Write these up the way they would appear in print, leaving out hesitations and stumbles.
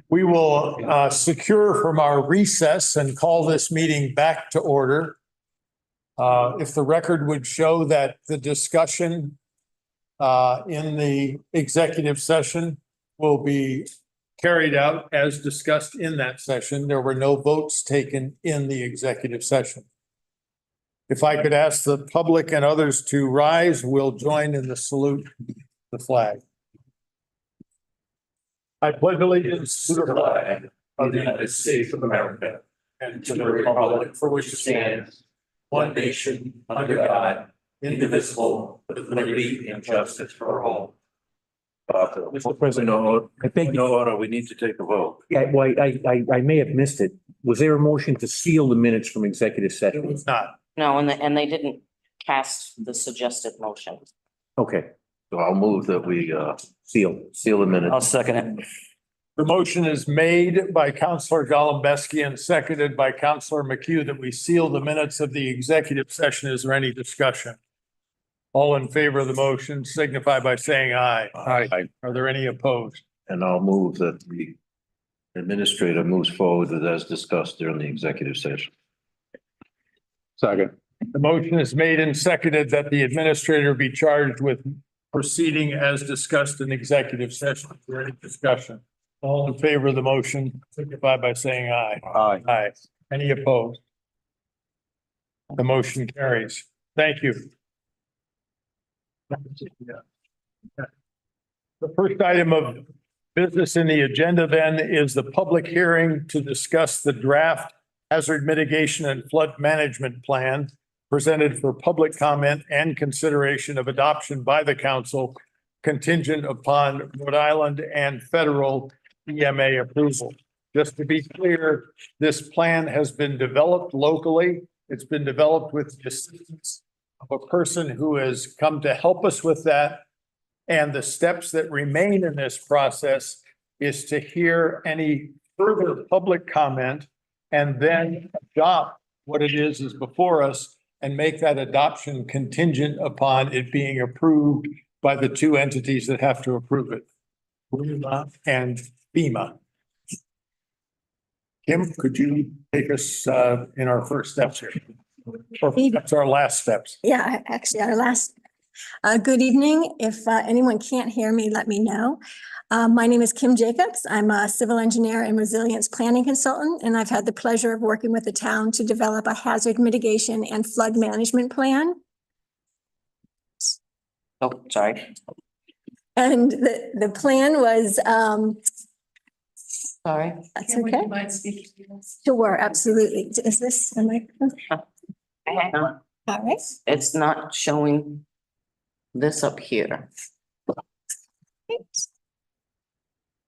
We will secure from our recess and call this meeting back to order. If the record would show that the discussion in the executive session will be carried out as discussed in that session. There were no votes taken in the executive session. If I could ask the public and others to rise, we'll join in the salute the flag. I pledge allegiance to the flag of the United States of America and to the republic for which it stands, one nation, under God, indivisible, with liberty and justice for all. Mr. President, I think No order, we need to take a vote. yeah, well, I may have missed it. Was there a motion to seal the minutes from executive It session? was not. No, and they didn't cast the suggested motion. Okay, So I'll move that we seal. seal the minutes. second it. The motion is made by Counselor Golembeski and seconded by Counselor McHugh that we seal the minutes of the executive session. Is there any discussion? All in favor of the motion signify by saying aye. Aye. Are there any opposed? And I'll move that the administrator moves forward with as discussed during the executive session. Second. The motion is made and seconded that the administrator be charged with proceeding as discussed in executive session. Is there any discussion? All in favor of the motion signify by saying aye. Aye. Aye. Any opposed? The motion carries. Thank you. The first item of business in the agenda then is the public hearing to discuss the draft hazard mitigation and flood management plan presented for public comment and consideration of adoption by the council contingent upon Rhode Island and federal EMA approval. Just to be clear, this plan has been developed locally. It's been developed with the assistance of a person who has come to help us with that. And the steps that remain in this process is to hear any further public comment and then adopt what it is before us and make that adoption contingent upon it being approved by the two entities that have to approve it, REMA and FEMA. Kim, could you take us in our first steps here? Or that's our last steps. Yeah, actually, our last, good evening. If anyone can't hear me, let me know. My name is Kim Jacobs. I'm a civil engineer and resilience planning consultant, and I've had the pleasure of working with the town to develop a hazard mitigation and flood management plan. Oh, sorry. And the plan was, Sorry. that's okay. Sure, absolutely. Is this a microphone? All right. It's not showing this up here.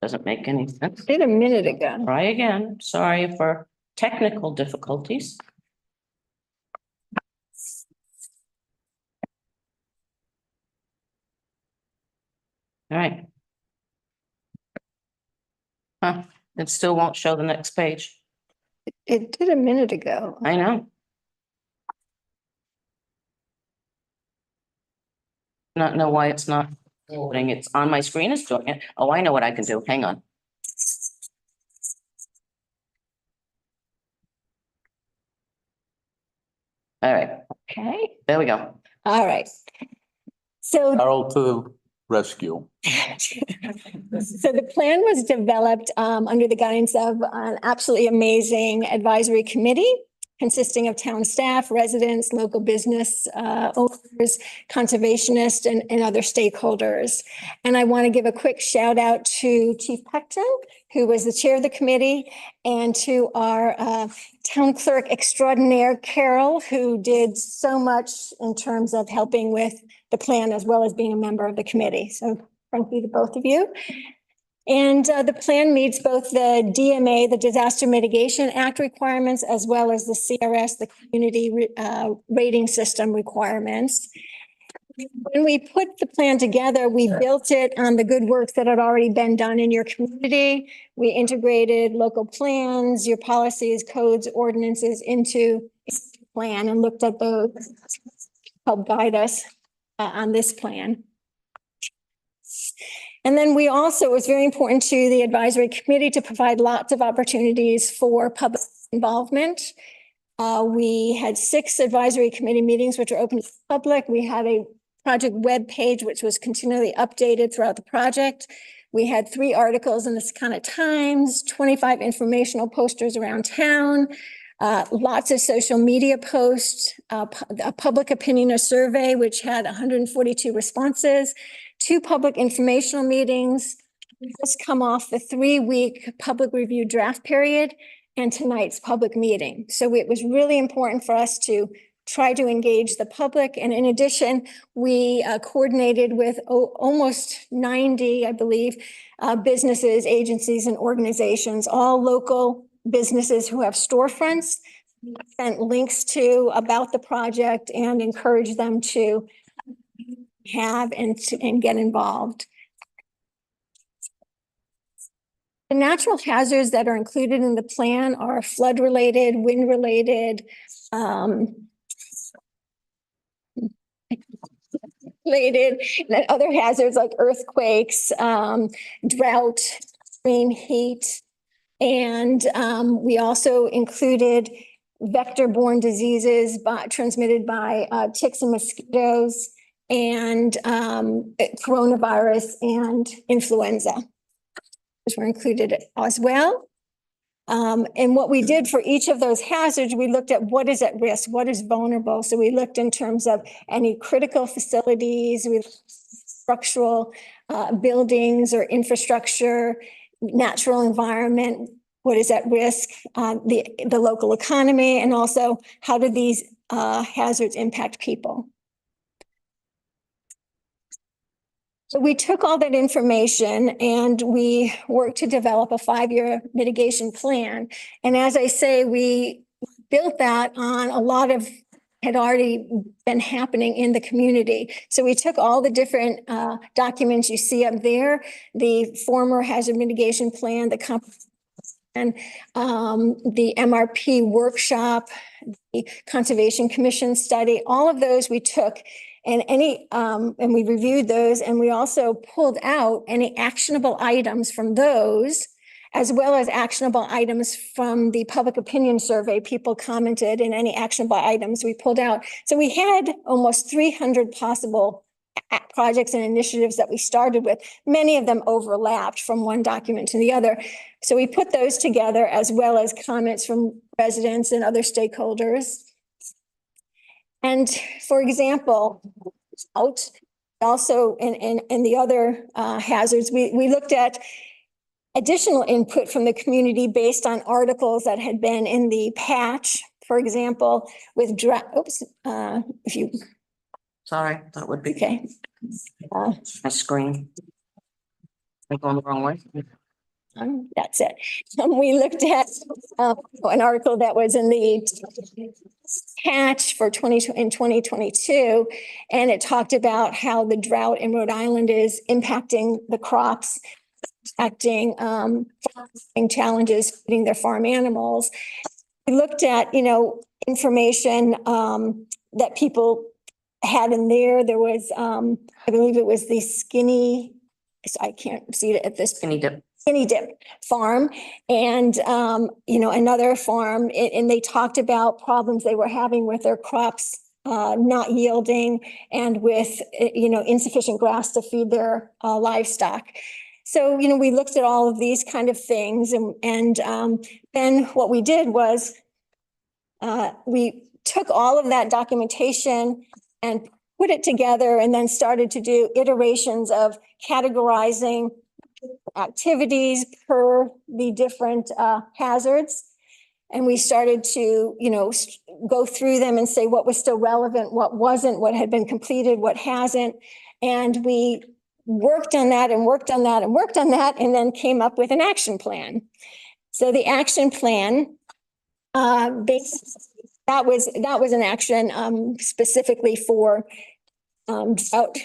Doesn't make any sense. Did a minute ago. Try again. Sorry for technical difficulties. All right. Huh, it still won't show the next page. It did a minute ago. I know. Not know why it's not loading. It's on my screen. It's doing it. Oh, I know what I can do. Hang on. All right, Okay. there we go. All right. So Carol to the rescue. So the plan was developed under the guidance of an absolutely amazing advisory committee consisting of town staff, residents, local business owners, conservationists, and other stakeholders. And I want to give a quick shout out to Chief Pecton, who was the chair of the committee, and to our town clerk extraordinaire, Carol, who did so much in terms of helping with the plan as well as being a member of the committee. So thank you to both of you. And the plan meets both the DMA, the Disaster Mitigation Act requirements, as well as the CRS, the Community Rating System requirements. When we put the plan together, we built it on the good work that had already been done in your community. We integrated local plans, your policies, codes, ordinances into the plan and looked at those, help guide us. on this plan. And then we also, it was very important to the advisory committee to provide lots of opportunities for public involvement. We had 6 advisory committee meetings, which are open to the public. We had a project web page, which was continually updated throughout the project. We had 3 articles in the Secana Times, 25 informational posters around town, lots of social media posts, a public opinion survey, which had 142 responses, 2 public informational meetings. We just come off the 3-week public review draft period and tonight's public meeting. So it was really important for us to try to engage the public. And in addition, we coordinated with almost 90, I believe, businesses, agencies, and organizations, all local businesses who have storefronts, sent links to about the project and encourage them to have and get involved. The natural hazards that are included in the plan are flood-related, wind-related, related, and other hazards like earthquakes, drought, extreme heat. And we also included vector-borne diseases transmitted by ticks and mosquitoes, and coronavirus and influenza. Those were included as well. And what we did for each of those hazards, we looked at what is at risk, what is vulnerable. So we looked in terms of any critical facilities, structural buildings or infrastructure, natural environment, what is at risk, the local economy, and also how do these hazards impact people. So we took all that information and we worked to develop a 5-year mitigation plan. And as I say, we built that on a lot of had already been happening in the community. So we took all the different documents you see up there, the former hazard mitigation plan, and the MRP workshop, the Conservation Commission study, all of those we took and and we reviewed those, and we also pulled out any actionable items from those, as well as actionable items from the public opinion survey. People commented, and any actionable items we pulled out. So we had almost 300 possible projects and initiatives that we started with. Many of them overlapped from one document to the other. So we put those together, as well as comments from residents and other stakeholders. And for example, also in the other hazards, we looked at additional input from the community based on articles that had been in the patch, for example, with if you. Sorry, that would be Okay. my screen. I'm going the wrong way. That's it. We looked at an article that was in the patch for 2022, and it talked about how the drought in Rhode Island is impacting the crops, impacting challenges feeding their farm animals. We looked at, information that people had in there. There was, I believe it was the I can't see it at this. Skinny Dip Farm, and another farm, and they talked about problems they were having with their crops not yielding, and with insufficient grass to feed their livestock. So we looked at all of these kind of things, and then what we did was we took all of that documentation and put it together, and then started to do iterations of categorizing activities per the different hazards. And we started to, go through them and say what was still relevant, what wasn't, what had been completed, what hasn't. And we worked on that and worked on that and worked on that, and then came up with an action plan. So the action plan, that was an action specifically for drought.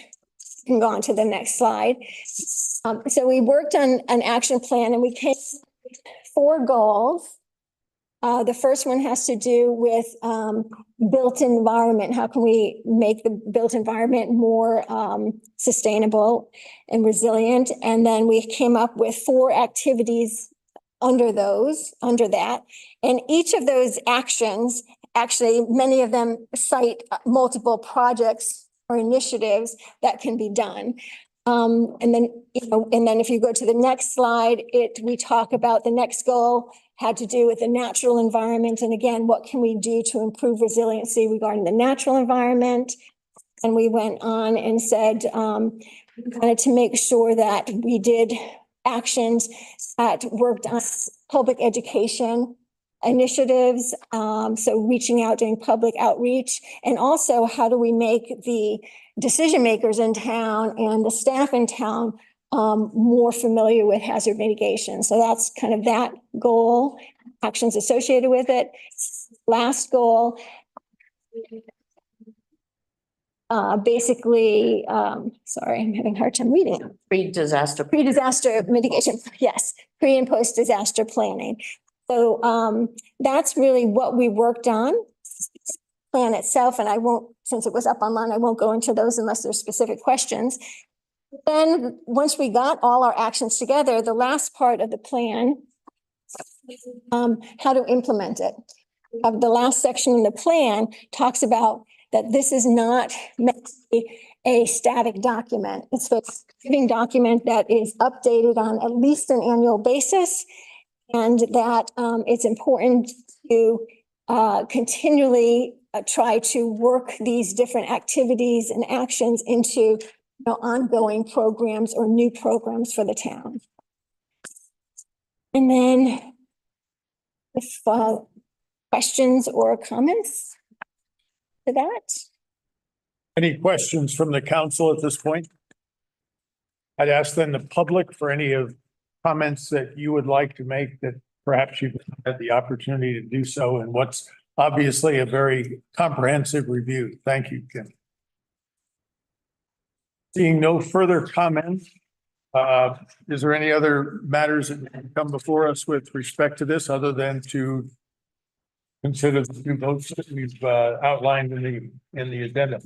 You can go on to the next slide. So we worked on an action plan, and we came with 4 goals. The first one has to do with built environment. How can we make the built environment more sustainable and resilient? And then we came up with 4 activities under that. And each of those actions, actually, many of them cite multiple projects or initiatives that can be done. And then if you go to the next slide, we talk about the next goal had to do with the natural environment. And again, what can we do to improve resiliency regarding the natural environment? And we went on and said, we wanted to make sure that we did actions that worked on public education initiatives. So reaching out, doing public outreach, and also how do we make the decision makers in town and the staff in town more familiar with hazard mitigation. So that's kind of that goal, actions associated with it. Last goal, basically, sorry, I'm having a hard time reading it. Pre-disaster mitigation, yes, pre and post-disaster planning. So that's really what we worked on. Plan itself, and I won't, since it was up online, I won't go into those unless there's specific questions. Then, once we got all our actions together, the last part of the plan, how to implement it. The last section in the plan talks about that this is not meant to be a static document. It's a living document that is updated on at least an annual basis, and that it's important to continually try to work these different activities and actions into ongoing programs or new programs for the town. And then if questions or comments to that? Any questions from the council at this point? I'd ask then the public for any of comments that you would like to make that perhaps you've had the opportunity to do so, and what's obviously a very comprehensive review. Thank you, Kim. Seeing no further comments, is there any other matters that come before us with respect to this other than to consider the 2 votes that we've outlined in the addenda?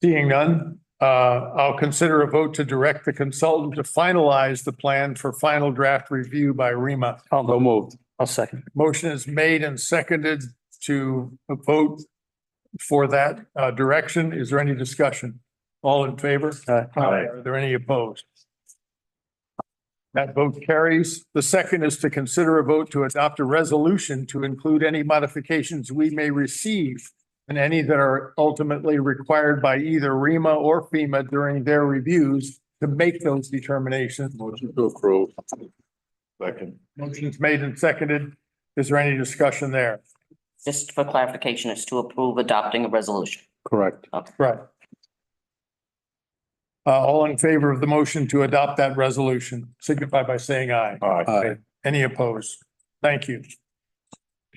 Seeing none, I'll consider a vote to direct the consultant to finalize the plan for final draft review by REMA. I'll move. I'll second. Motion is made and seconded to vote for that direction. Is there any discussion? All in favor? Aye. Are there any opposed? That vote carries. The second is to consider a vote to adopt a resolution to include any modifications we may receive and any that are ultimately required by either REMA or FEMA during their reviews to make those determinations. Motion to approve. Second. Motion's made and seconded. Is there any discussion there? Just for clarification, it's to approve adopting a resolution. Correct. Right. All in favor of the motion to adopt that resolution, signify by saying aye. Aye. Any opposed? Thank you.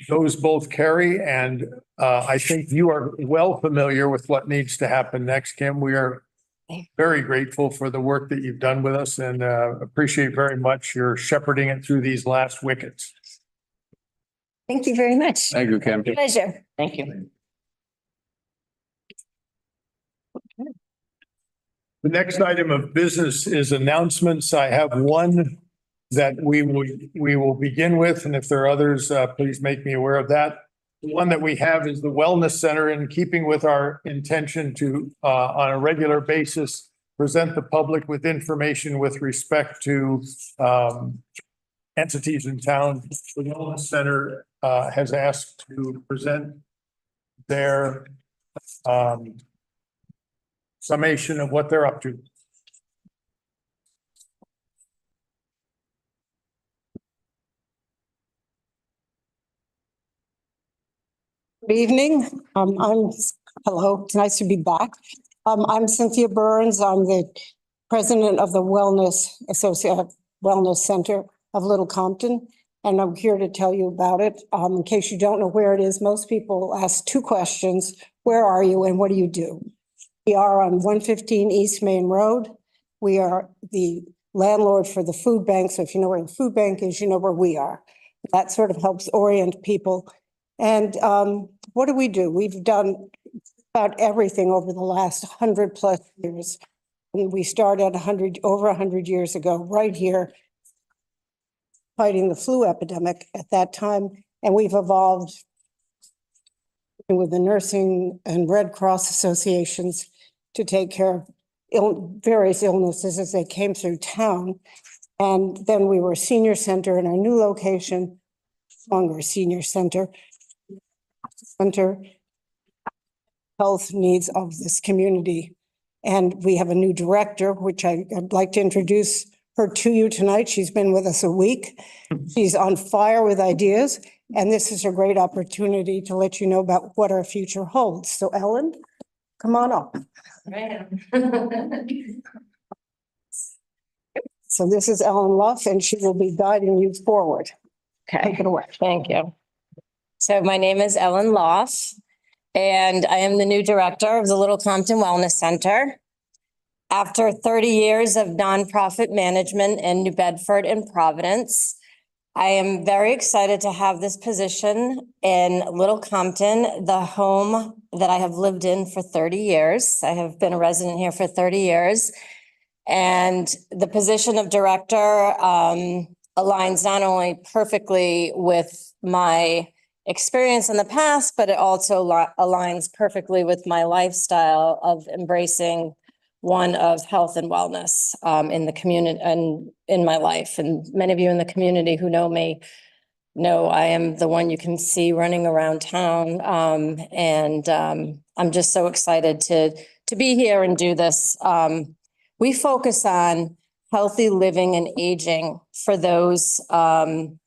Those both carry, and I think you are well familiar with what needs to happen next, Kim. We are very grateful for the work that you've done with us and appreciate very much your shepherding it through these last wickets. Thank you very much. Thank you, Kim. Pleasure. Thank you. The next item of business is announcements. I have one that we will begin with, and if there are others, please make me aware of that. The one that we have is the Wellness Center, in keeping with our intention to, on a regular basis, present the public with information with respect to entities in town. The Wellness Center has asked to present their summation of what they're up to. Good evening. Hello, it's nice to be back. I'm Cynthia Burns. I'm the president of the Wellness Center of Little Compton, and I'm here to tell you about it. In case you don't know where it is, most people ask 2 questions. Where are you and what do you do? We are on 115 East Main Road. We are the landlord for the food bank. So if you know where the food bank is, you know where we are. That sort of helps orient people. And what do? We've done about everything over the last 100+ years. And we started over 100 years ago, right here, fighting the flu epidemic at that time. And we've evolved with the nursing and Red Cross associations to take care of various illnesses as they came through town. And then we were a senior center in our new location, longer senior center health needs of this community. And we have a new director, which I'd like to introduce her to you tonight. She's been with us a week. She's on fire with ideas, and this is a great opportunity to let you know about what our future holds. So Ellen, come on up. So this is Ellen Luff, and she will be guiding you forward. Take Okay, it away. thank you. So my name is Ellen Loff, and I am the new director of the Little Compton Wellness Center. After 30 years of nonprofit management in New Bedford and Providence, I am very excited to have this position in Little Compton, the home that I have lived in for 30 years. I have been a resident here for 30 years. And the position of director aligns not only perfectly with my experience in the past, but it also aligns perfectly with my lifestyle of embracing one of health and wellness in the community and in my life. And many of you in the community who know me know I am the one you can see running around town. I'm just so excited to be here and do this. We focus on healthy living and aging for those in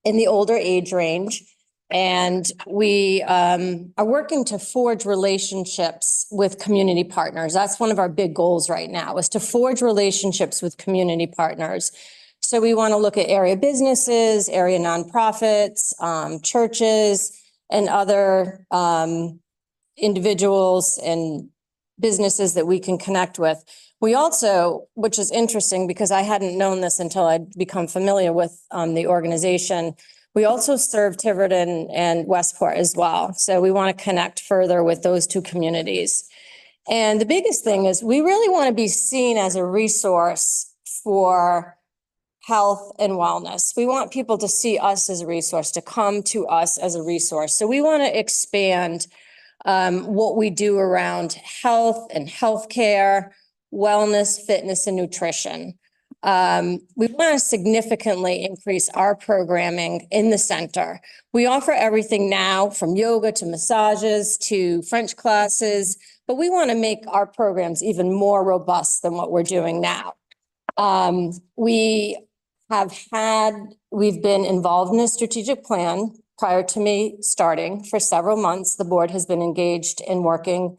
the older age range. And we are working to forge relationships with community partners. That's one of our big goals right now, is to forge relationships with community partners. So we want to look at area businesses, area nonprofits, churches, and other individuals and businesses that we can connect with. We also, which is interesting because I hadn't known this until I'd become familiar with the organization, we also serve Tiverton and Westport as well. So we want to connect further with those two communities. And the biggest thing is we really want to be seen as a resource for health and wellness. We want people to see us as a resource, to come to us as a resource. So we want to expand what we do around health and healthcare, wellness, fitness, and nutrition. We want to significantly increase our programming in the center. We offer everything now from yoga to massages to French classes, but we want to make our programs even more robust than what we're doing now. We've been involved in a strategic plan prior to me starting for several months. The board has been engaged in working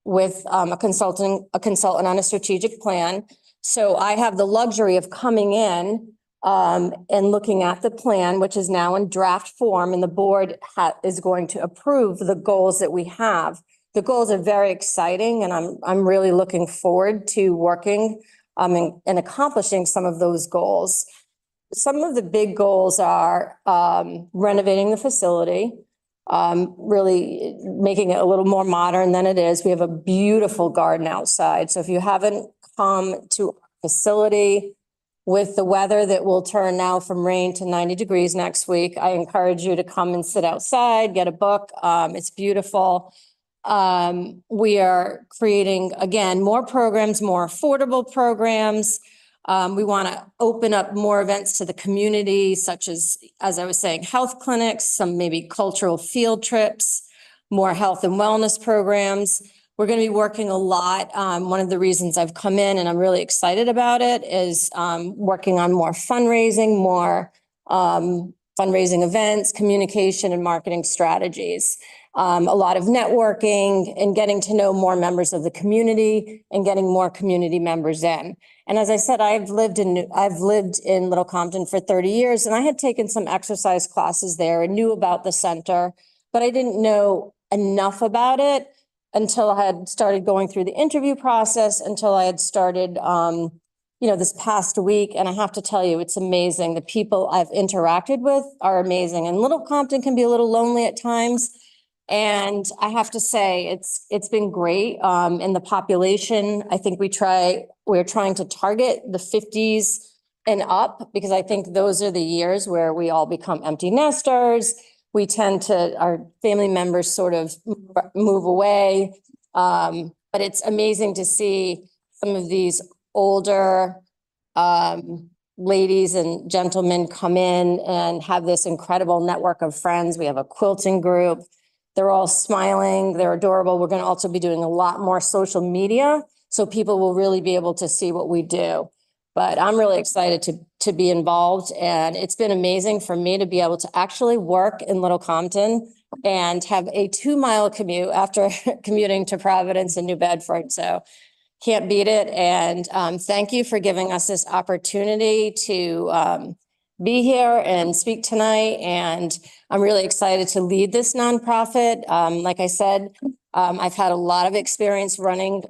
with a consultant on a strategic plan. So I have the luxury of coming in and looking at the plan, which is now in draft form, and the board is going to approve the goals that we have. The goals are very exciting, and I'm really looking forward to working and accomplishing some of those goals. Some of the big goals are renovating the facility, really making it a little more modern than it is. We have a beautiful garden outside. So if you haven't come to our facility with the weather that will turn now from rain to 90 degrees next week, I encourage you to come and sit outside, get a book. It's beautiful. We are creating, again, more programs, more affordable programs. We want to open up more events to the community, such as I was saying, health clinics, some maybe cultural field trips, more health and wellness programs. We're going to be working a lot. One of the reasons I've come in and I'm really excited about it is working on more fundraising, fundraising events, communication and marketing strategies. A lot of networking and getting to know more members of the community and getting more community members in. And as I said, I've lived in Little Compton for 30 years, and I had taken some exercise classes there and knew about the center, but I didn't know enough about it until I had started going through the interview process, until I had started this past week, and I have to tell you, it's amazing. The people I've interacted with are amazing, and Little Compton can be a little lonely at times. And I have to say, it's been great. In the population, I think we're trying to target the 50s and up, because I think those are the years where we all become empty nesters. We tend to, our family members sort of move away. But it's amazing to see some of these older ladies and gentlemen come in and have this incredible network of friends. We have a quilting group. They're all smiling. They're adorable. We're going to also be doing a lot more social media, so people will really be able to see what we do. But I'm really excited to be involved, and it's been amazing for me to be able to actually work in Little Compton and have a 2-mile commute after commuting to Providence and New Bedford. So can't beat it. And thank you for giving us this opportunity to be here and speak tonight. And I'm really excited to lead this nonprofit. Like I said, I've had a lot of experience running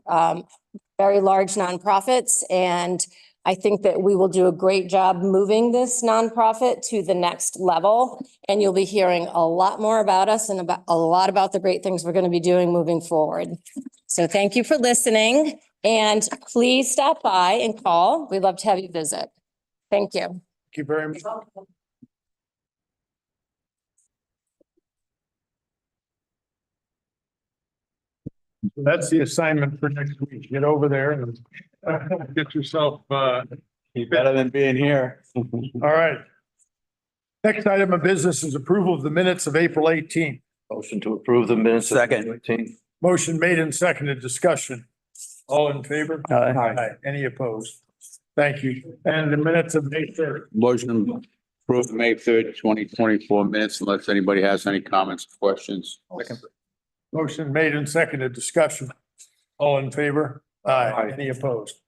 very large nonprofits, and I think that we will do a great job moving this nonprofit to the next level. And you'll be hearing a lot more about us and about a lot about the great things we're going to be doing moving forward. So thank you for listening, and please stop by and call. We'd love to have you visit. Thank you. Thank you very much. So that's the assignment for next week. Get over there and get yourself, Better than being here. all right. Next item of business is approval of the minutes of April 18th. Motion to approve the minutes. Second. Motion made and seconded. Discussion. All in favor? Aye. Any opposed? Thank you. And the minutes of May 3rd. Motion to approve the May 3rd, 2024 minutes, unless anybody has any comments, or questions. Motion made and seconded. Discussion. All in favor? Aye. Any opposed?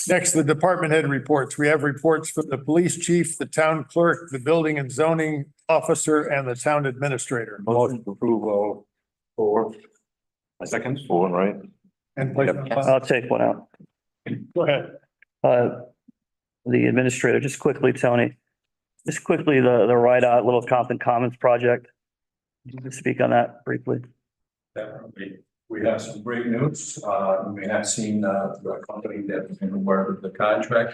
Next, the department head reports. We have reports from the police chief, the town clerk, the building and zoning officer, and the town administrator. Motion to approve all four. Second, four, right? And place on file. I'll take one out. Go ahead. The administrator, just quickly, Tony, just quickly, the Ride Out Little Compton Commons project. You can speak on that briefly. Definitely. We have some great news. We have seen the company that's been awarded the contract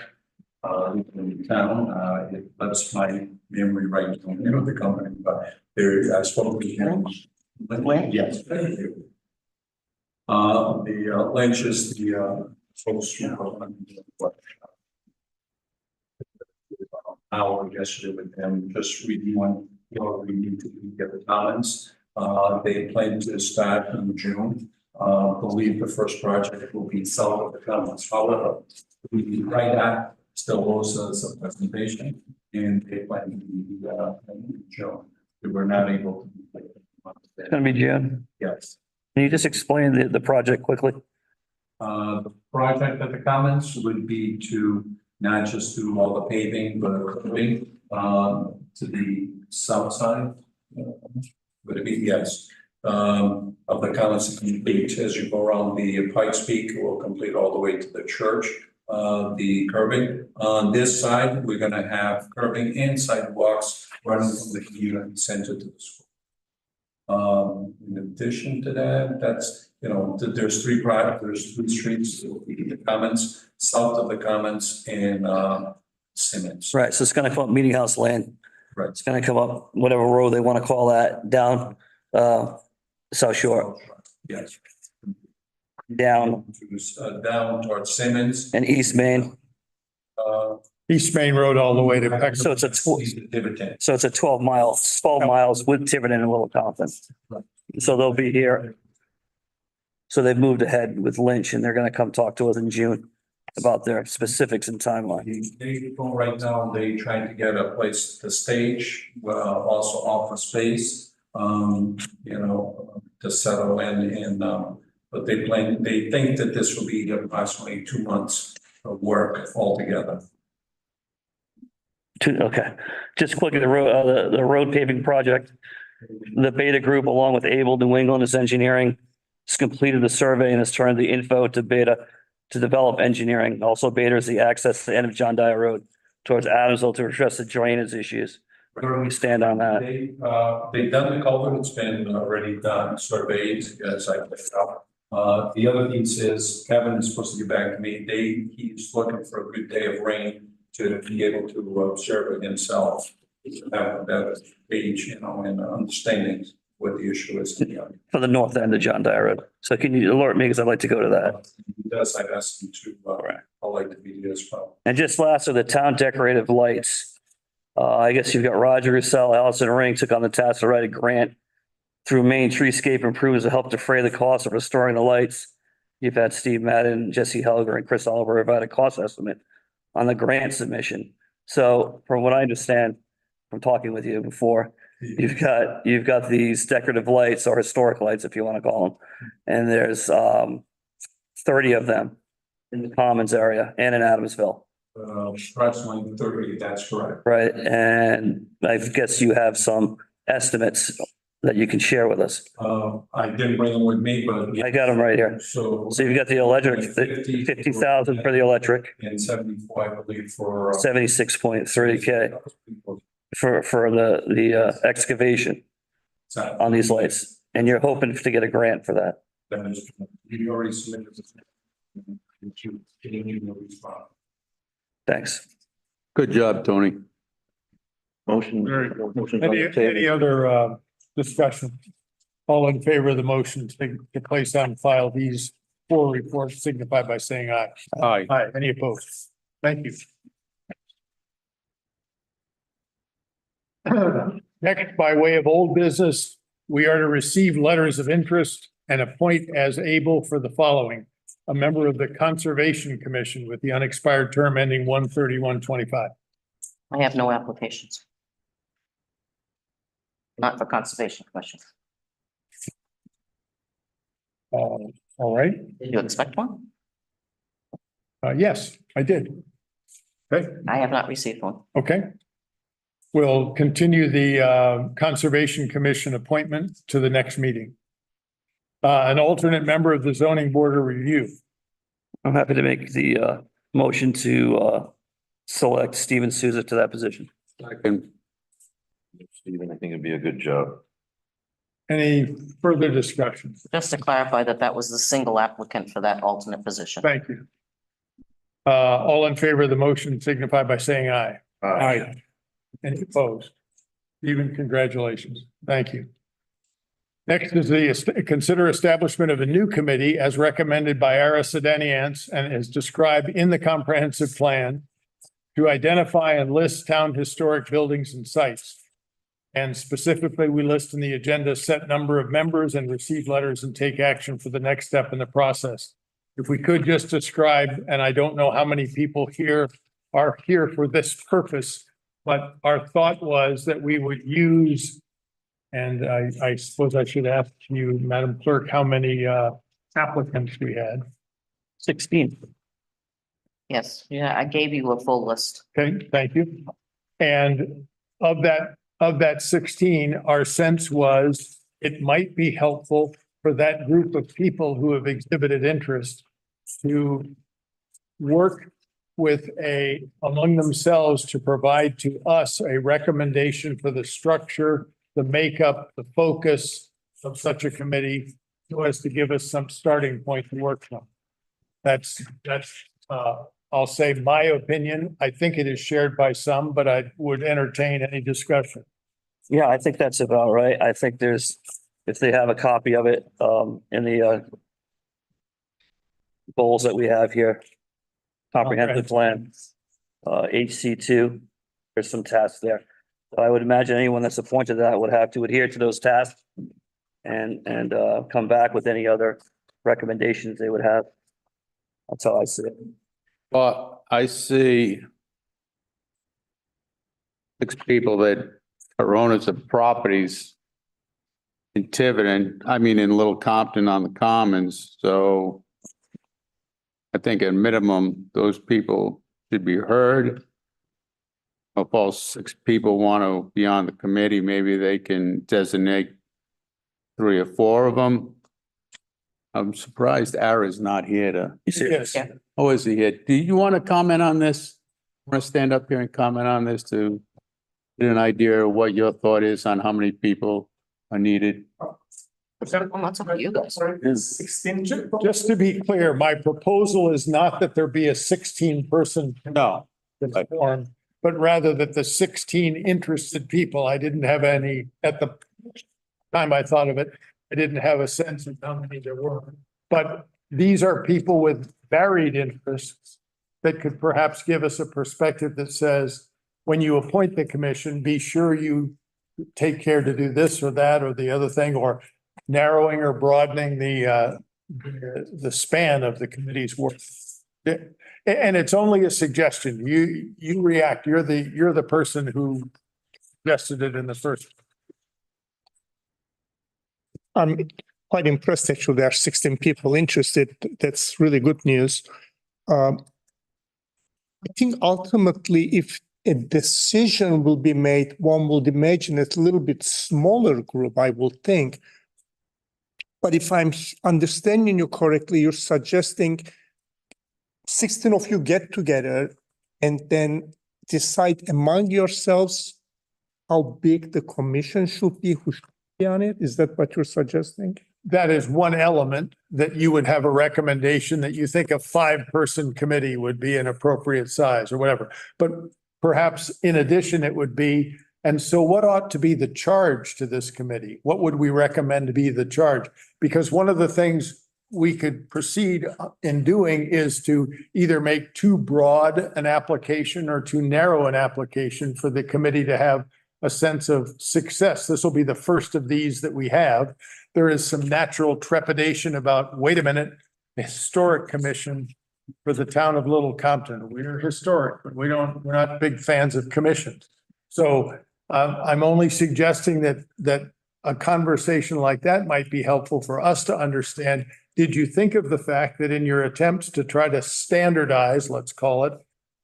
in town. It lets my memory right to the name of the company, but there, I spoke to him. Yes. Thank you. The Lynch is the folks from hour yesterday with them, just reviewing what we need to get the comments. They plan to start in June. Believe the first project will be south of the comments. However, we right now still owes us a presentation, and they plan to be in June. We were not able to. It's going to be June. Yes. Can you just explain the project quickly? The project at the comments would be to not just do all the paving, but curbing to the south side. Would it be? Yes. Of the comments to complete as you go around the Pikes Peak, will complete all the way to the church. The curbing on this side, we're going to have curbing and sidewalks running from the community center to the school. In addition to that, that's, there's three streets, the Commons, south of the Commons, and Simmons. Right, so it's going to come up Meeting House Lane. Right. It's going to come up whatever road they want to call that, down South Shore, Yes. down Down towards Simmons. and East Main. East Main Road all the way to Peck. So it's a Tiverton. So it's a 12 miles with Tiverton and Little Compton. So they'll be here. So they've moved ahead with Lynch, and they're going to come talk to us in June about their specifics and timeline. Right now, they trying to get a place to stage, also offer space, to settle in and, but they think that this will be approximately 2 months of work altogether. Okay, just quickly, the road paving project. The Beta Group, along with Able New England, is engineering, has completed the survey and has turned the info to Beta. to develop engineering. Also Bader's the access to the end of John Dyer Road towards Adamsville to address the drainage issues. Where do we stand on that? They've done the culvert, it's been already done, surveyed, as I picked up. The other piece is Kevin is supposed to get back to me. He's looking for a good day of rain to be able to observe it himself. Have a better page, and understanding what the issue is. For the north end of John Dyer Road. So can you alert me because I'd like to go to that. He does, I've asked him to, I'd like to be there as well. And just last, the town decorative lights. I guess you've got Roger Russell, Allison Ring took on the task to write a grant through Maine Treescape Improvements to help defray the cost of restoring the lights. You've had Steve Madden, Jesse Helger, and Chris Oliver provide a cost estimate on the grant submission. So from what I understand from talking with you before, you've got these decorative lights or historic lights, if you want to call them. And there's 30 of them in the Commons area and in Adamsville. Approximately 30, that's correct. Right. And I guess you have some estimates that you can share with us. I didn't bring them with me, but. I got them right here. So you've got the electric, 50,000 for the electric, and 74, I believe, for. 76.3K for the excavation on these lights. And you're hoping to get a grant for that. That is, you already submitted. Getting you the response. Thanks. Good job, Tony. Motion. Very Motion's on the Any table. other discussion? All in favor of the motion to place on file these 4 reports signify by saying aye. Aye. Aye. Any opposed? Thank you. Next, by way of old business, we are to receive letters of interest and appoint as able for the following: a member of the Conservation Commission with the unexpired term ending 1/31/25. I have no applications. Not for Conservation Commission. All right. Did you expect one? Yes, I did. Okay. I have not received one. Okay. We'll continue the Conservation Commission appointment to the next meeting. An alternate member of the Zoning Board of Review. I'm happy to make the motion to select Steven Souza to that position. Second. Stephen, I think it'd be a good job. Any further discussion? Just to clarify that was the single applicant for that alternate position. Thank you. All in favor of the motion signify by saying aye. Aye. Any opposed? Stephen, congratulations. Thank you. Next is the consider establishment of a new committee as recommended by Ara Sedanians and is described in the comprehensive plan to identify and list town historic buildings and sites. And specifically, we list in the agenda set number of members and receive letters and take action for the next step in the process. If we could just describe, and I don't know how many people here are here for this purpose, but our thought was that we would use, and I suppose I should ask you, Madam Clerk, how many applicants we had. 16. Yes, yeah, I gave you a full list. Okay, thank you. And of that 16, our sense was it might be helpful for that group of people who have exhibited interest to work with among themselves to provide to us a recommendation for the structure, the makeup, the focus of such a committee, so as to give us some starting point to work from. That's I'll say my opinion. I think it is shared by some, but I would entertain any discussion. Yeah, I think that's about right. I think if they have a copy of it, in the goals that we have here, comprehensive plan, HC2, there's some tasks there. So I would imagine anyone that's appointed to that would have to adhere to those tasks and come back with any other recommendations they would have. That's how I see it. Well, I see 6 people that are owners of properties in Tiverton, in Little Compton on the Commons, so I think at minimum, those people should be heard. If all 6 people want to be on the committee, maybe they can designate 3 or 4 of them. I'm surprised Ara's not here to, You see, Yes. Yeah. oh, is he here? Do you want to comment on this? Want to stand up here and comment on this to get an idea of what your thought is on how many people are needed? Well, that's up to you guys. Just to be clear, my proposal is not that there be a 16-person No. form, but rather that the 16 interested people, I didn't have any, at the time I thought of it, I didn't have a sense of how many there were. But these are people with varied interests that could perhaps give us a perspective that says, when you appoint the commission, be sure you take care to do this or that or the other thing, or narrowing or broadening the span of the committee's work. And it's only a suggestion. You react. You're the person who suggested it in the first. I'm quite impressed, actually. There are 16 people interested. That's really good news. I think ultimately, if a decision will be made, one would imagine it's a little bit smaller group, I will think. But if I'm understanding you correctly, you're suggesting 16 of you get together and then decide among yourselves how big the commission should be, who should be on it? Is that what you're suggesting? That is one element that you would have a recommendation that you think a 5-person committee would be an appropriate size or whatever. But perhaps in addition, it would be, and so what ought to be the charge to this committee? What would we recommend to be the charge? Because one of the things we could proceed in doing is to either make too broad an application or too narrow an application for the committee to have a sense of success. This will be the first of these that we have. There is some natural trepidation about, wait a minute, the historic commission for the town of Little Compton. We're historic, but we're not big fans of commissions. So I'm only suggesting that a conversation like that might be helpful for us to understand. Did you think of the fact that in your attempts to try to standardize, let's call it,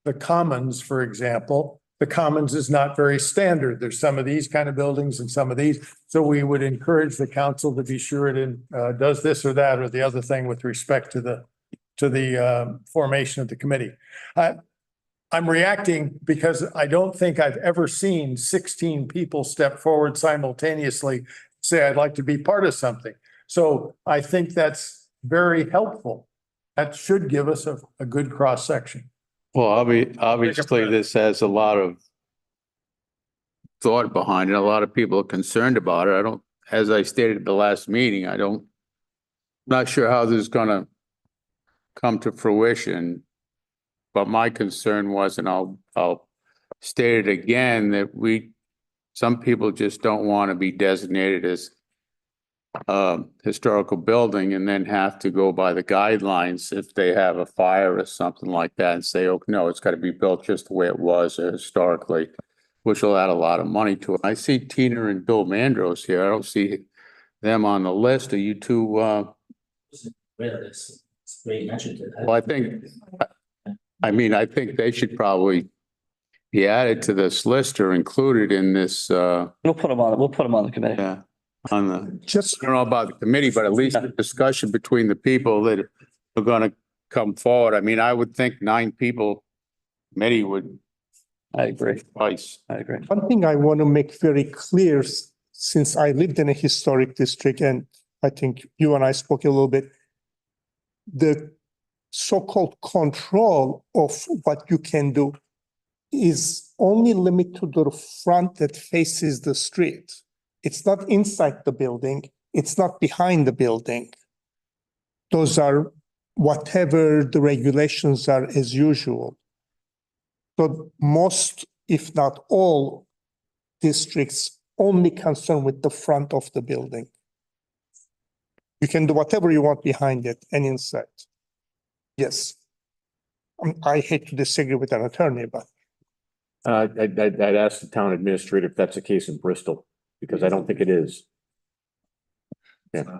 the commons, for example, the commons is not very standard. There's some of these kind of buildings and some of these. So we would encourage the council to be sure it does this or that or the other thing with respect to the formation of the committee. I'm reacting because I don't think I've ever seen 16 people step forward simultaneously, say, I'd like to be part of something. So I think that's very helpful. That should give us a good cross section. Well, obviously, this has a lot of thought behind it. A lot of people are concerned about it. As I stated at the last meeting, not sure how this is gonna come to fruition. But my concern was, and I'll state it again, that some people just don't want to be designated as historical building and then have to go by the guidelines if they have a fire or something like that and say, oh, no, it's got to be built just the way it was historically, which will add a lot of money to it. I see Tina and Bill Mandros here. I don't see them on the list. Are you two? Well, I think they should probably be added to this list or included in this, we'll put them on the committee. yeah. On the, Just I don't know about the committee, but at least the discussion between the people that are gonna come forward. I mean, I would think 9 people committee would I agree. suffice. I agree. one thing I want to make very clear, since I lived in a historic district, and I think you and I spoke a little bit, the so-called control of what you can do is only limited to the front that faces the street. It's not inside the building. It's not behind the building. Those are whatever the regulations are as usual. So most, if not all, districts only concerned with the front of the building. You can do whatever you want behind it and inside. Yes. I hate to disagree with an attorney, but I'd ask the town administrator if that's the case in Bristol, because I don't think it is. Yeah.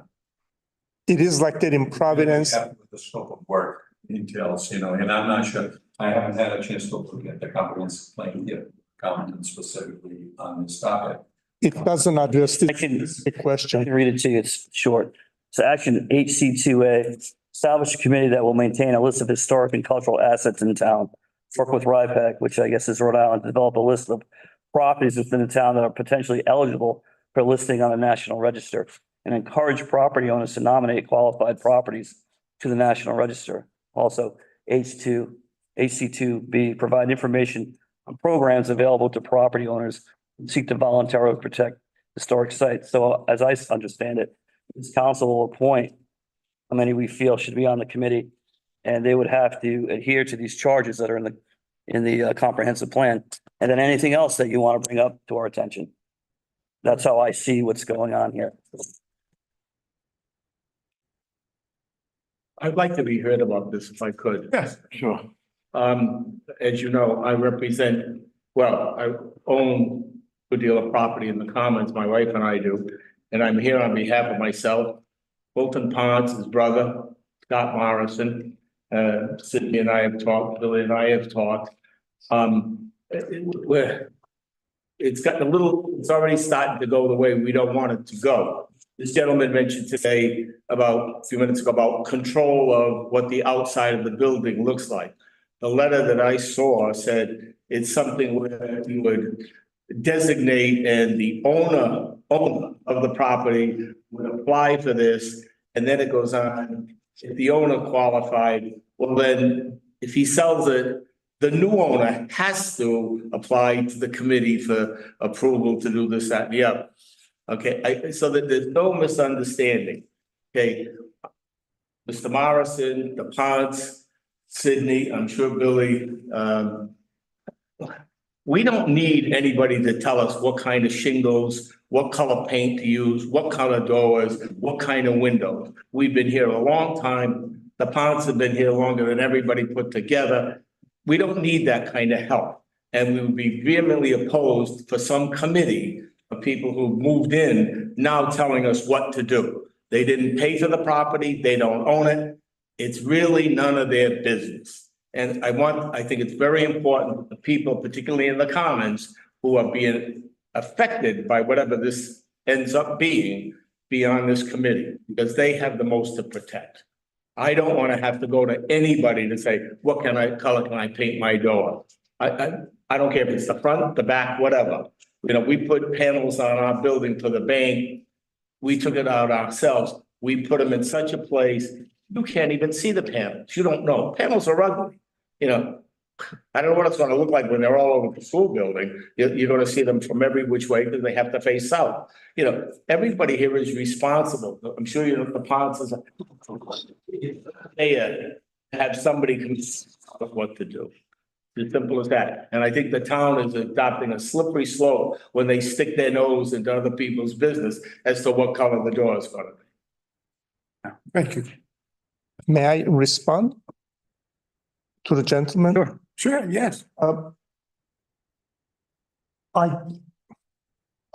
it is like that in Providence. With the scope of work entails, and I'm not sure, I haven't had a chance to look at the comprehensive plan yet, comment specifically on this topic. It doesn't address I can- the question. I can read it to you. It's short. So action HC2A, establish a committee that will maintain a list of historic and cultural assets in the town. Work with RIPAC, which I guess is Rhode Island, to develop a list of properties within the town that are potentially eligible for listing on the National Register, and encourage property owners to nominate qualified properties to the National Register. Also, HC2B, provide information on programs available to property owners who seek to voluntarily protect historic sites. So as I understand it, this council will appoint how many we feel should be on the committee, and they would have to adhere to these charges that are in the comprehensive plan. And then anything else that you want to bring up to our attention. That's how I see what's going on here. I'd like to be heard about this if I could. Yes, sure. As you know, I own a good deal of property in the Commons, my wife and I do. And I'm here on behalf of myself, Bolton Ponds, his brother, Scott Morrison, Sydney and I have talked, Billy and I have talked. It's already starting to go the way we don't want it to go. This gentleman mentioned today a few minutes ago about control of what the outside of the building looks like. The letter that I saw said it's something where you would designate and the owner of the property would apply for this. And then it goes on, if the owner qualified, well then, if he sells it, the new owner has to apply to the committee for approval to do this, that, and the other. Okay, so that there's no misunderstanding. Okay, Mr. Morrison, the Ponds, Sydney, I'm sure Billy, we don't need anybody to tell us what kind of shingles, what color paint to use, what color doors, what kind of windows. We've been here a long time. The Ponds have been here longer than everybody put together. We don't need that kind of help. And we would be vehemently opposed for some committee of people who moved in now telling us what to do. They didn't pay for the property. They don't own it. It's really none of their business. And I think it's very important that the people, particularly in the Commons, who are being affected by whatever this ends up being, be on this committee, because they have the most to protect. I don't want to have to go to anybody to say, what color can I paint my door? I don't care if it's the front, the back, whatever. You know, we put panels on our building for the bank. We took it out ourselves. We put them in such a place, you can't even see the panels. You don't know. Panels are ugly. You know, I don't know what it's going to look like when they're all over the school building. You're going to see them from every which way because they have to face south. You know, everybody here is responsible. I'm sure you know the Ponds is have somebody come with what to do. As simple as that. And I think the town is adopting a slippery slope when they stick their nose into other people's business as to what color the door is going to be. Thank you. May I respond to the gentleman? Sure. Sure, yes. I'm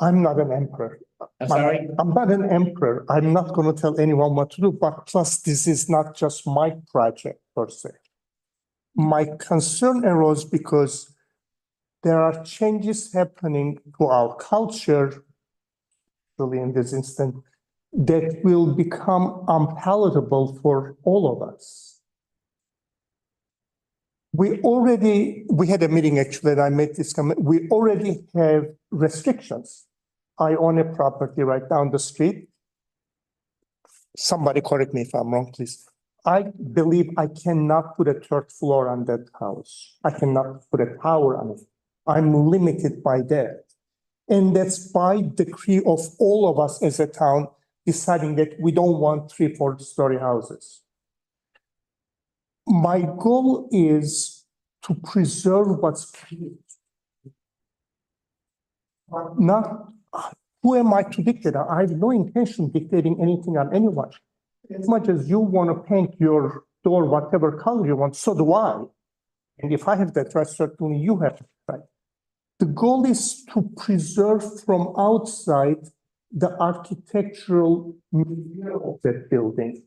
not an emperor. I'm sorry? I'm not an emperor. I'm not going to tell anyone what to do, but plus this is not just my project per se. My concern arose because there are changes happening to our culture, really in this instance, that will become unpalatable for all of us. We had a meeting actually, and I made this comment. We already have restrictions. I own a property right down the street. Somebody correct me if I'm wrong, please. I believe I cannot put a third floor on that house. I cannot put a tower on it. I'm limited by that. And that's by decree of all of us as a town deciding that we don't want 3-4-story houses. My goal is to preserve what's created. Not, who am I to dictate? I have no intention of dictating anything on anyone. As much as you want to paint your door whatever color you want, so do I. And if I have that right, certainly you have that right. The goal is to preserve from outside the architectural milieu of that building.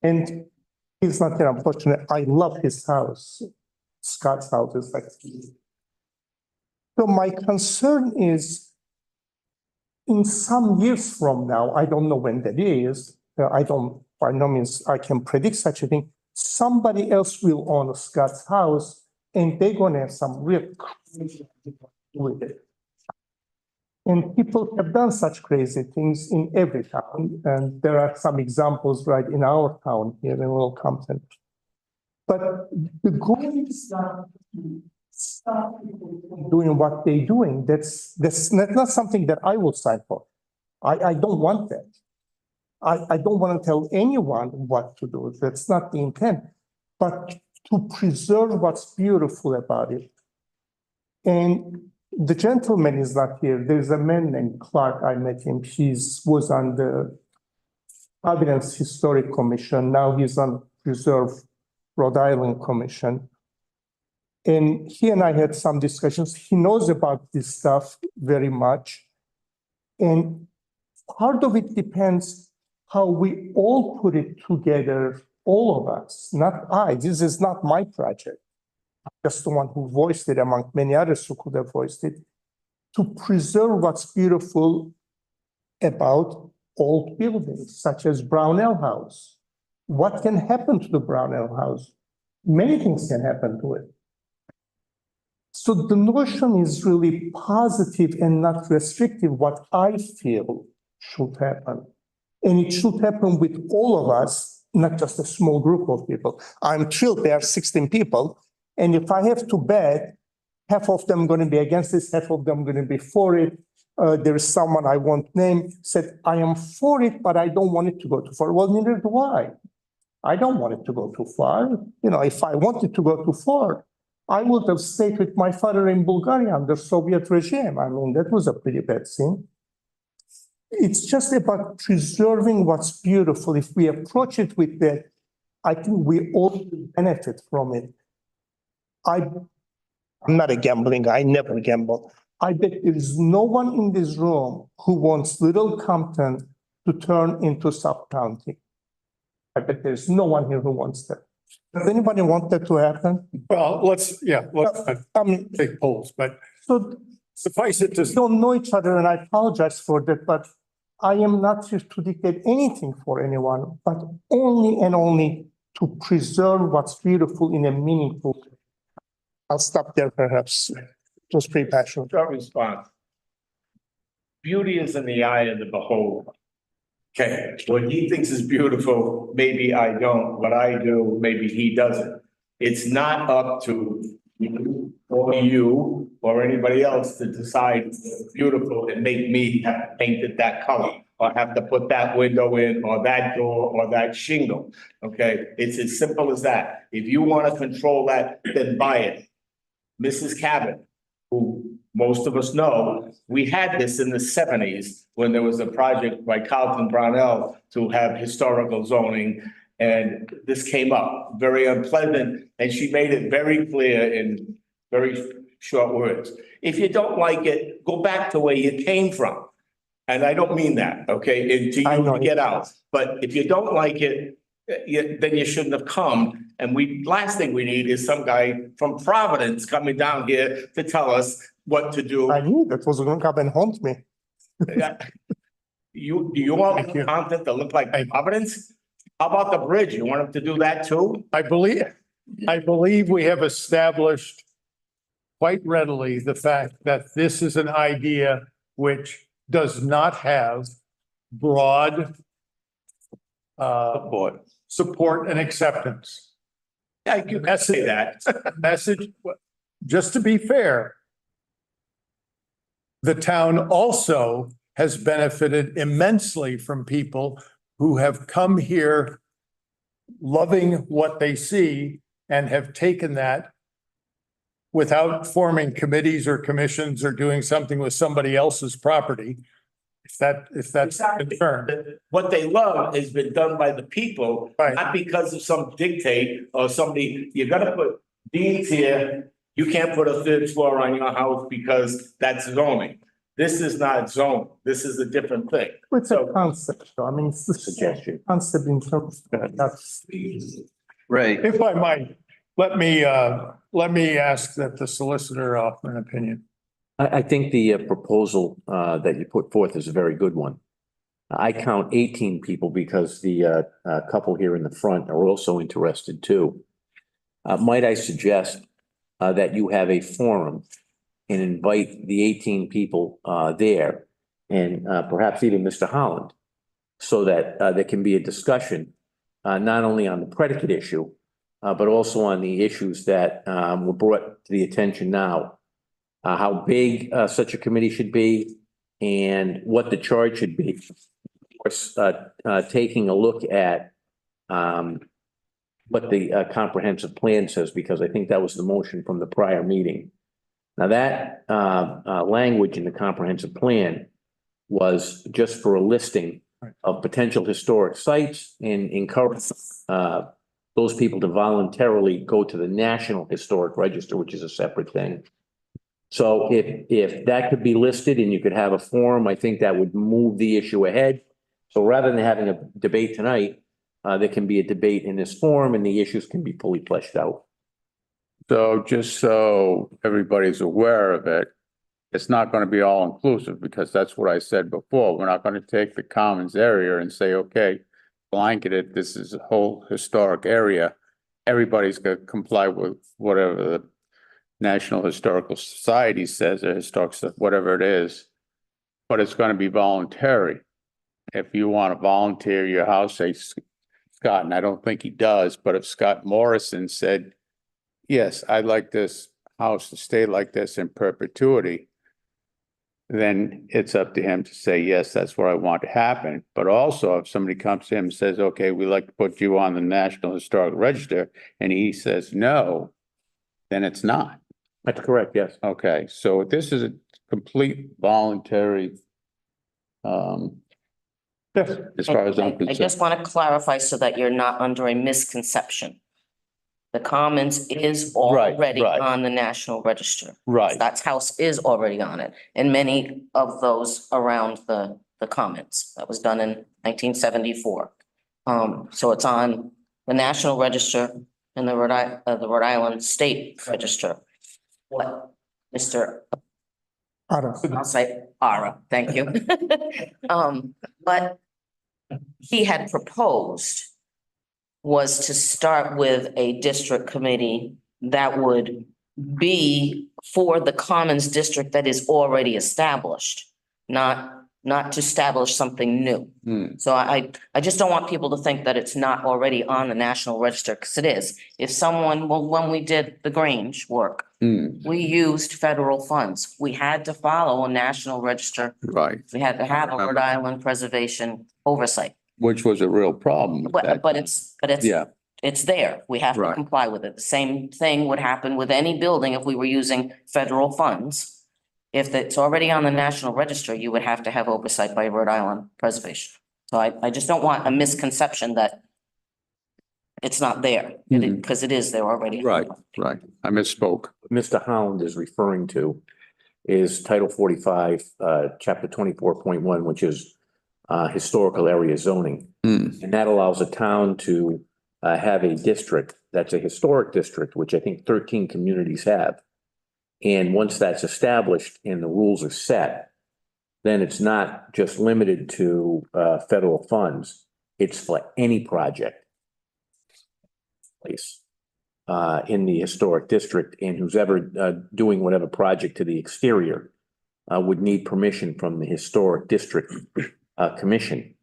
And he's not there, unfortunately. I love his house. Scott's house is like. So my concern is, in some years from now, I don't know when that is, I don't, by no means, I can predict such a thing. Somebody else will own Scott's house and they're gonna have some real crazy with it. And people have done such crazy things in every town, and there are some examples right in our town here in Little Compton. But the goal is not to stop people from doing what they're doing. That's not something that I will sign for. I don't want that. I don't want to tell anyone what to do. That's not the intent. But to preserve what's beautiful about it. And the gentleman is not here. There's a man named Clark. I met him. He was on the Providence Historic Commission. Now he's on Preserve Rhode Island Commission. And he and I had some discussions. He knows about this stuff very much. And part of it depends how we all put it together, all of us, not I. This is not my project. Just the one who voiced it among many others who could have voiced it, to preserve what's beautiful about old buildings, such as Brownell House. What can happen to the Brownell House? Many things can happen to it. So the notion is really positive and not restrictive, what I feel should happen. And it should happen with all of us, not just a small group of people. I'm thrilled there are 16 people. And if I have to bet, half of them going to be against this, half of them going to be for it. There is someone I won't name said, I am for it, but I don't want it to go too far. Well, neither do I. I don't want it to go too far. You know, if I wanted to go too far, I would have stayed with my father in Bulgaria under Soviet regime. I mean, that was a pretty bad scene. It's just about preserving what's beautiful. If we approach it with that, I think we all benefit from it. I'm not a gambling guy, I never gamble. I bet there is no one in this room who wants Little Compton to turn into sub-county. I bet there's no one here who wants that. Does anybody want that to happen? Well, let's take polls, but So suffice it to we don't know each other, and I apologize for that, but I am not here to dictate anything for anyone, but only and only to preserve what's beautiful in a meaningful way. I'll stop there perhaps. It was pretty passionate. Short response. Beauty is in the eye of the beholder. Okay, what he thinks is beautiful, maybe I don't. What I do, maybe he doesn't. It's not up to you or anybody else to decide what's beautiful and make me have to paint it that color, or have to put that window in, or that door, or that shingle. Okay, it's as simple as that. If you want to control that, then buy it. Mrs. Cabot, who most of us know, we had this in the 70s when there was a project by Carlton Brownell to have historical zoning. And this came up, very unpleasant, and she made it very clear in very short words. If you don't like it, go back to where you came from. And I don't mean that, okay, and to you to get out. But if you don't like it, then you shouldn't have come. And last thing we need is some guy from Providence coming down here to tell us what to do. I knew that was going to come and haunt me. Do you want Compton to look like Providence? How about the bridge? You want him to do that too? I believe we have established quite readily the fact that this is an idea which does not have broad support and acceptance. Yeah, you can say that. Message, just to be fair, the town also has benefited immensely from people who have come here loving what they see and have taken that without forming committees or commissions or doing something with somebody else's property. If that's a concern. What they love has been done by the people, not because of some dictate or somebody. You gotta put deeds here. You can't put a third floor on your house because that's zoning. This is not zone. This is a different thing. It's a concept, though. I mean, it's the suggestion. Concept in terms of that's. Right. If I might, let me ask that the solicitor offer an opinion. I think the proposal that you put forth is a very good one. I count 18 people because the couple here in the front are also interested too. Might I suggest that you have a forum and invite the 18 people there and perhaps even Mr. Holland, so that there can be a discussion not only on the predicate issue, but also on the issues that were brought to the attention now. How big such a committee should be and what the charge should be. Of course, taking a look at what the comprehensive plan says, because I think that was the motion from the prior meeting. Now that language in the comprehensive plan was just for a listing of potential historic sites and encourage those people to voluntarily go to the National Historic Register, which is a separate thing. So if that could be listed and you could have a forum, I think that would move the issue ahead. So rather than having a debate tonight, there can be a debate in this forum and the issues can be fully fleshed out. So just so everybody's aware of it, it's not going to be all inclusive because that's what I said before. We're not going to take the commons area and say, okay, blanket it. This is a whole historic area. Everybody's going to comply with whatever the National Historical Society says, or historic stuff, whatever it is. But it's going to be voluntary. If you want to volunteer your house, say Scott, and I don't think he does, but if Scott Morrison said, yes, I'd like this house to stay like this in perpetuity, then it's up to him to say, yes, that's what I want to happen. But also if somebody comes to him and says, okay, we'd like to put you on the National Historic Register, and he says no, then it's not. That's correct, yes. Okay, so this is a complete voluntary, as far as I'm I concerned. just want to clarify so that you're not under a misconception. The Commons is already right. on the National Register. Right, Scott's house is already on it, and many of those around the Commons. That was done in 1974. So it's on the National Register and the Rhode Island State Register. What Mr. I'll say Ara, thank you. But he had proposed was to start with a district committee that would be for the Commons district that is already established, not to establish something new. So I just don't want people to think that it's not already on the National Register, because it is. If someone, well, when we did the Grange work, we used federal funds. We had to follow a National Register. right, We had to have a Rhode Island preservation oversight. which was a real problem. with that. But it's Yeah, it's there. We have to Right. comply with it. The same thing would happen with any building if we were using federal funds. If it's already on the National Register, you would have to have oversight by Rhode Island Preservation. So I just don't want a misconception that it's not there, because it is there already. right, right. I misspoke. Mr. Holland is referring to is Title 45, Chapter 24.1, which is historical area zoning. And that allows a town to have a district that's a historic district, which I think 13 communities have. And once that's established and the rules are set, then it's not just limited to federal funds. It's for any project place in the historic district, and who's ever doing whatever project to the exterior would need permission from the Historic District Commission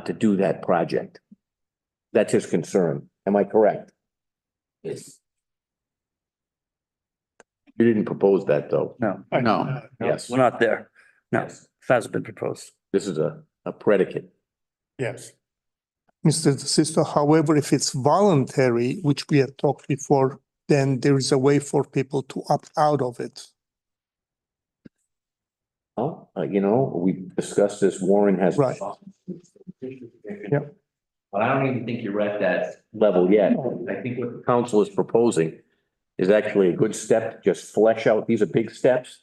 to do that project. That's his concern. Am I correct? Yes. You didn't propose that, though. No, No, Yes. we're not there. No, Yes. hasn't been proposed. This is a predicate. Yes. Mr. DeSisto, however, if it's voluntary, which we had talked before, then there is a way for people to opt out of it. Well, we discussed this. Warren has. Right. Yep. But I don't even think you're at that level yet. I think what the council is proposing is actually a good step to just flesh out. These are big steps.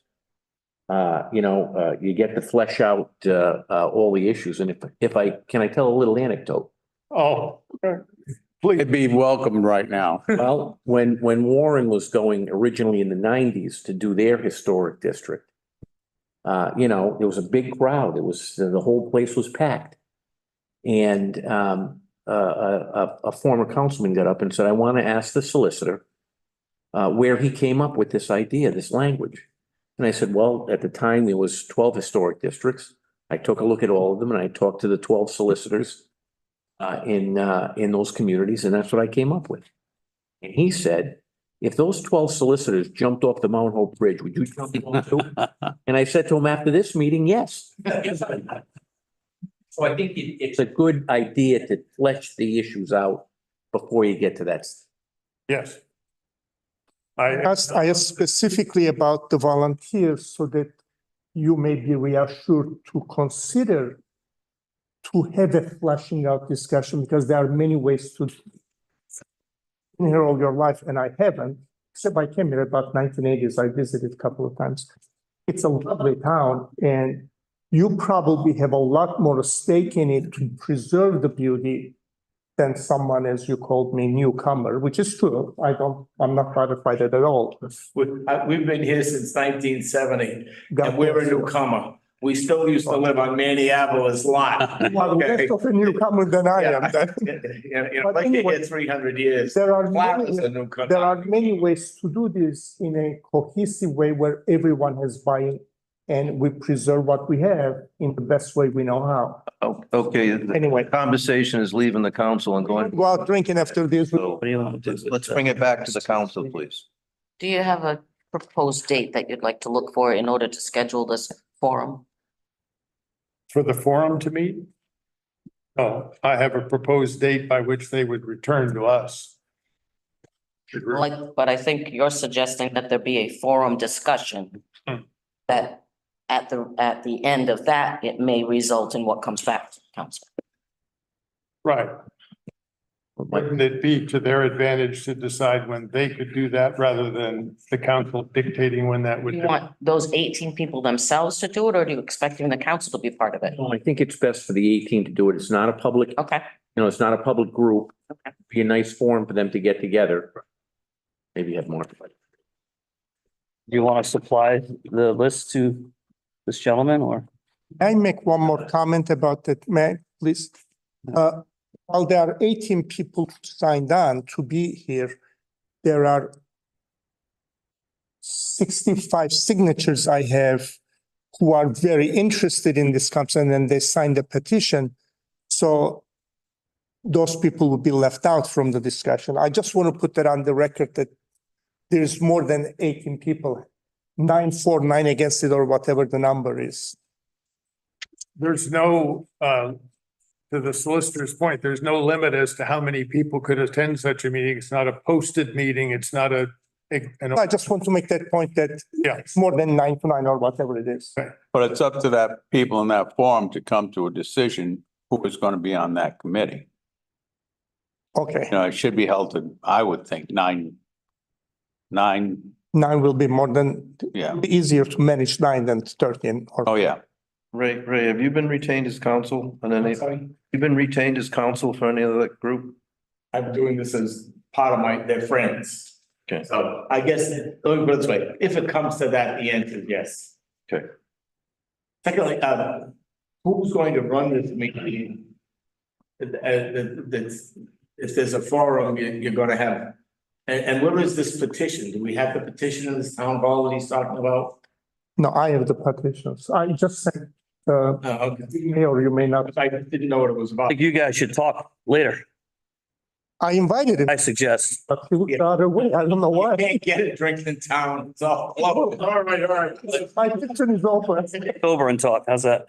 You get to flesh out all the issues. And can I tell a little anecdote? Oh, please. it'd be welcome right now. Well, when Warren was going originally in the 90s to do their historic district, there was a big crowd. The whole place was packed. And a former councilman got up and said, I want to ask the solicitor where he came up with this idea, this language. And I said, well, at the time, there was 12 historic districts. I took a look at all of them and I talked to the 12 solicitors in those communities, and that's what I came up with. And he said, if those 12 solicitors jumped off the Mount Hope Bridge, would you jump on too? And I said to him after this meeting, yes. So I think it's a good idea to flesh the issues out before you get to that. Yes. I asked specifically about the volunteers so that you may be reassured to consider to have a fleshing out discussion, because there are many ways to been here all your life, and I haven't, except I came here about 1980s. I visited a couple of times. It's a lovely town, and you probably have a lot more stake in it to preserve the beauty than someone, as you called me, newcomer, which is true. I'm not gratified at all. We've been here since 1970, God and we're a bless you. newcomer. We still used to live on Minneapolis lot. Well, less of a newcomer than I am. But Like anyway, here 300 years. There are Flat is many, a newcomer. there are many ways to do this in a cohesive way where everyone has buy-in and we preserve what we have in the best way we know how. Okay, the Anyway, conversation is leaving the council and going. go out drinking after this. So What do you want to do? let's bring it back to the council, please. Do you have a proposed date that you'd like to look for in order to schedule this forum? For the forum to meet? Oh, I have a proposed date by which they would return to us. But I think you're suggesting that there be a forum discussion. That at the end of that, it may result in what comes back to council. Right. Wouldn't it be to their advantage to decide when they could do that rather than the council dictating when that would Do be? you want those 18 people themselves to do it, or are you expecting the council to be part of it? I think it's best for the 18 to do it. It's not a public, Okay, it's not a public group. Okay. Be a nice forum for them to get together. Maybe have more. Do you want to supply the list to this gentleman or? I make one more comment about that, may I, please? While there are 18 people signed on to be here, there are 65 signatures I have who are very interested in this concept, and they signed the petition. So those people will be left out from the discussion. I just want to put that on the record that there's more than 18 people, 9 for, 9 against it, or whatever the number is. There's no, to the solicitor's point, there's no limit as to how many people could attend such a meeting. It's not a posted meeting. It's not I just want to make that point that yeah. it's more than 9 to 9 or whatever it is. But it's up to that people in that forum to come to a decision who is going to be on that committee. Okay, It should be held to, I would think, nine, 9 will be more than, yeah. easier to manage 9 than 13 or. Oh, yeah. Ray, have you been retained as counsel on any, you've been retained as counsel for any other group? I'm doing this as part of their friends. Okay. So I guess, let me put it this way, if it comes to that, the answer is yes. Okay. Secondly, who's going to run this meeting? If there's a forum, you're gonna have, and what is this petition? Do we have the petition in this town hall that he's talking about? No, I have the petitions. I just sent, Okay. or you may not. I didn't know what it was I about. think you guys should talk later, I invited him, I suggest. but he looked the other way. I don't know You why. can't get it drinking in town. It's all closed. All right. My kitchen is open. Over and talk, how's that?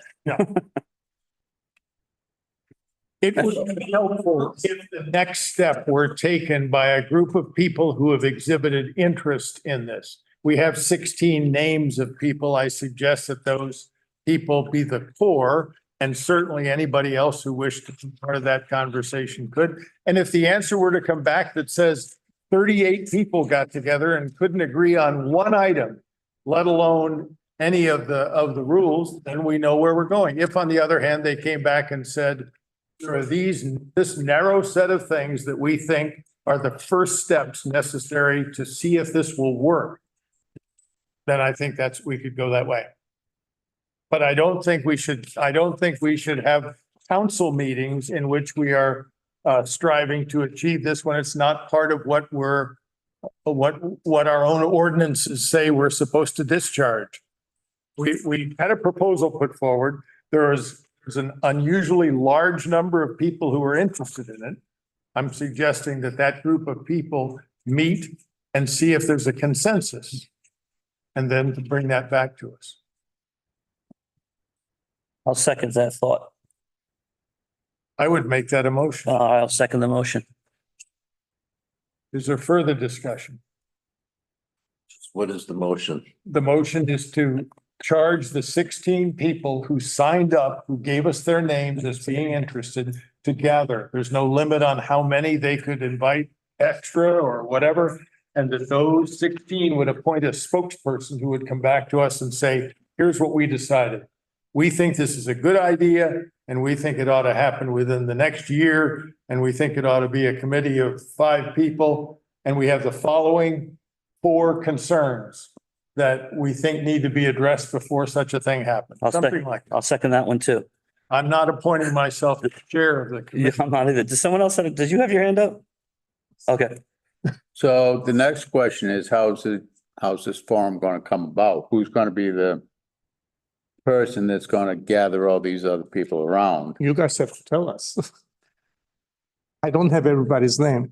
It would be helpful if the next step were taken by a group of people who have exhibited interest in this. We have 16 names of people. I suggest that those people be the core, and certainly anybody else who wished to be part of that conversation could. And if the answer were to come back that says 38 people got together and couldn't agree on one item, let alone any of the rules, then we know where we're going. If, on the other hand, they came back and said, there are this narrow set of things that we think are the first steps necessary to see if this will work, then I think we could go that way. But I don't think we should have council meetings in which we are striving to achieve this when it's not part of what our own ordinances say we're supposed to discharge. We had a proposal put forward. There's an unusually large number of people who are interested in it. I'm suggesting that group of people meet and see if there's a consensus, and then to bring that back to us. I'll second that thought. I would make that a motion. I'll second the motion. Is there further discussion? What is the motion? The motion is to charge the 16 people who signed up, who gave us their names as being interested, to gather. There's no limit on how many they could invite extra or whatever. And that those 16 would appoint a spokesperson who would come back to us and say, here's what we decided. We think this is a good idea, and we think it ought to happen within the next year. And we think it ought to be a committee of 5 people. And we have the following 4 concerns that we think need to be addressed before such a thing happens. Something like that. I'll second that one too. I'm not appointing myself as chair of the Yeah, committee. I'm not either. Did someone else, did you have your hand up? Okay. So the next question is, how's this forum gonna come about? Who's gonna be the person that's gonna gather all these other people around? You guys have to tell us. I don't have everybody's name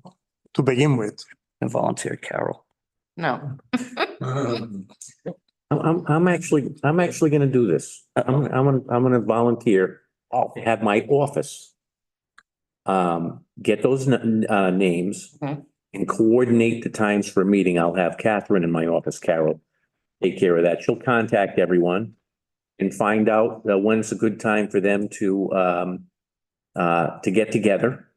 to begin with. And volunteer Carol. No. I'm actually gonna do this. I'm gonna volunteer to have my office get those names Mhm. and coordinate the times for a meeting. I'll have Catherine in my office, Carol, take care of that. She'll contact everyone and find out when's a good time for them to get together.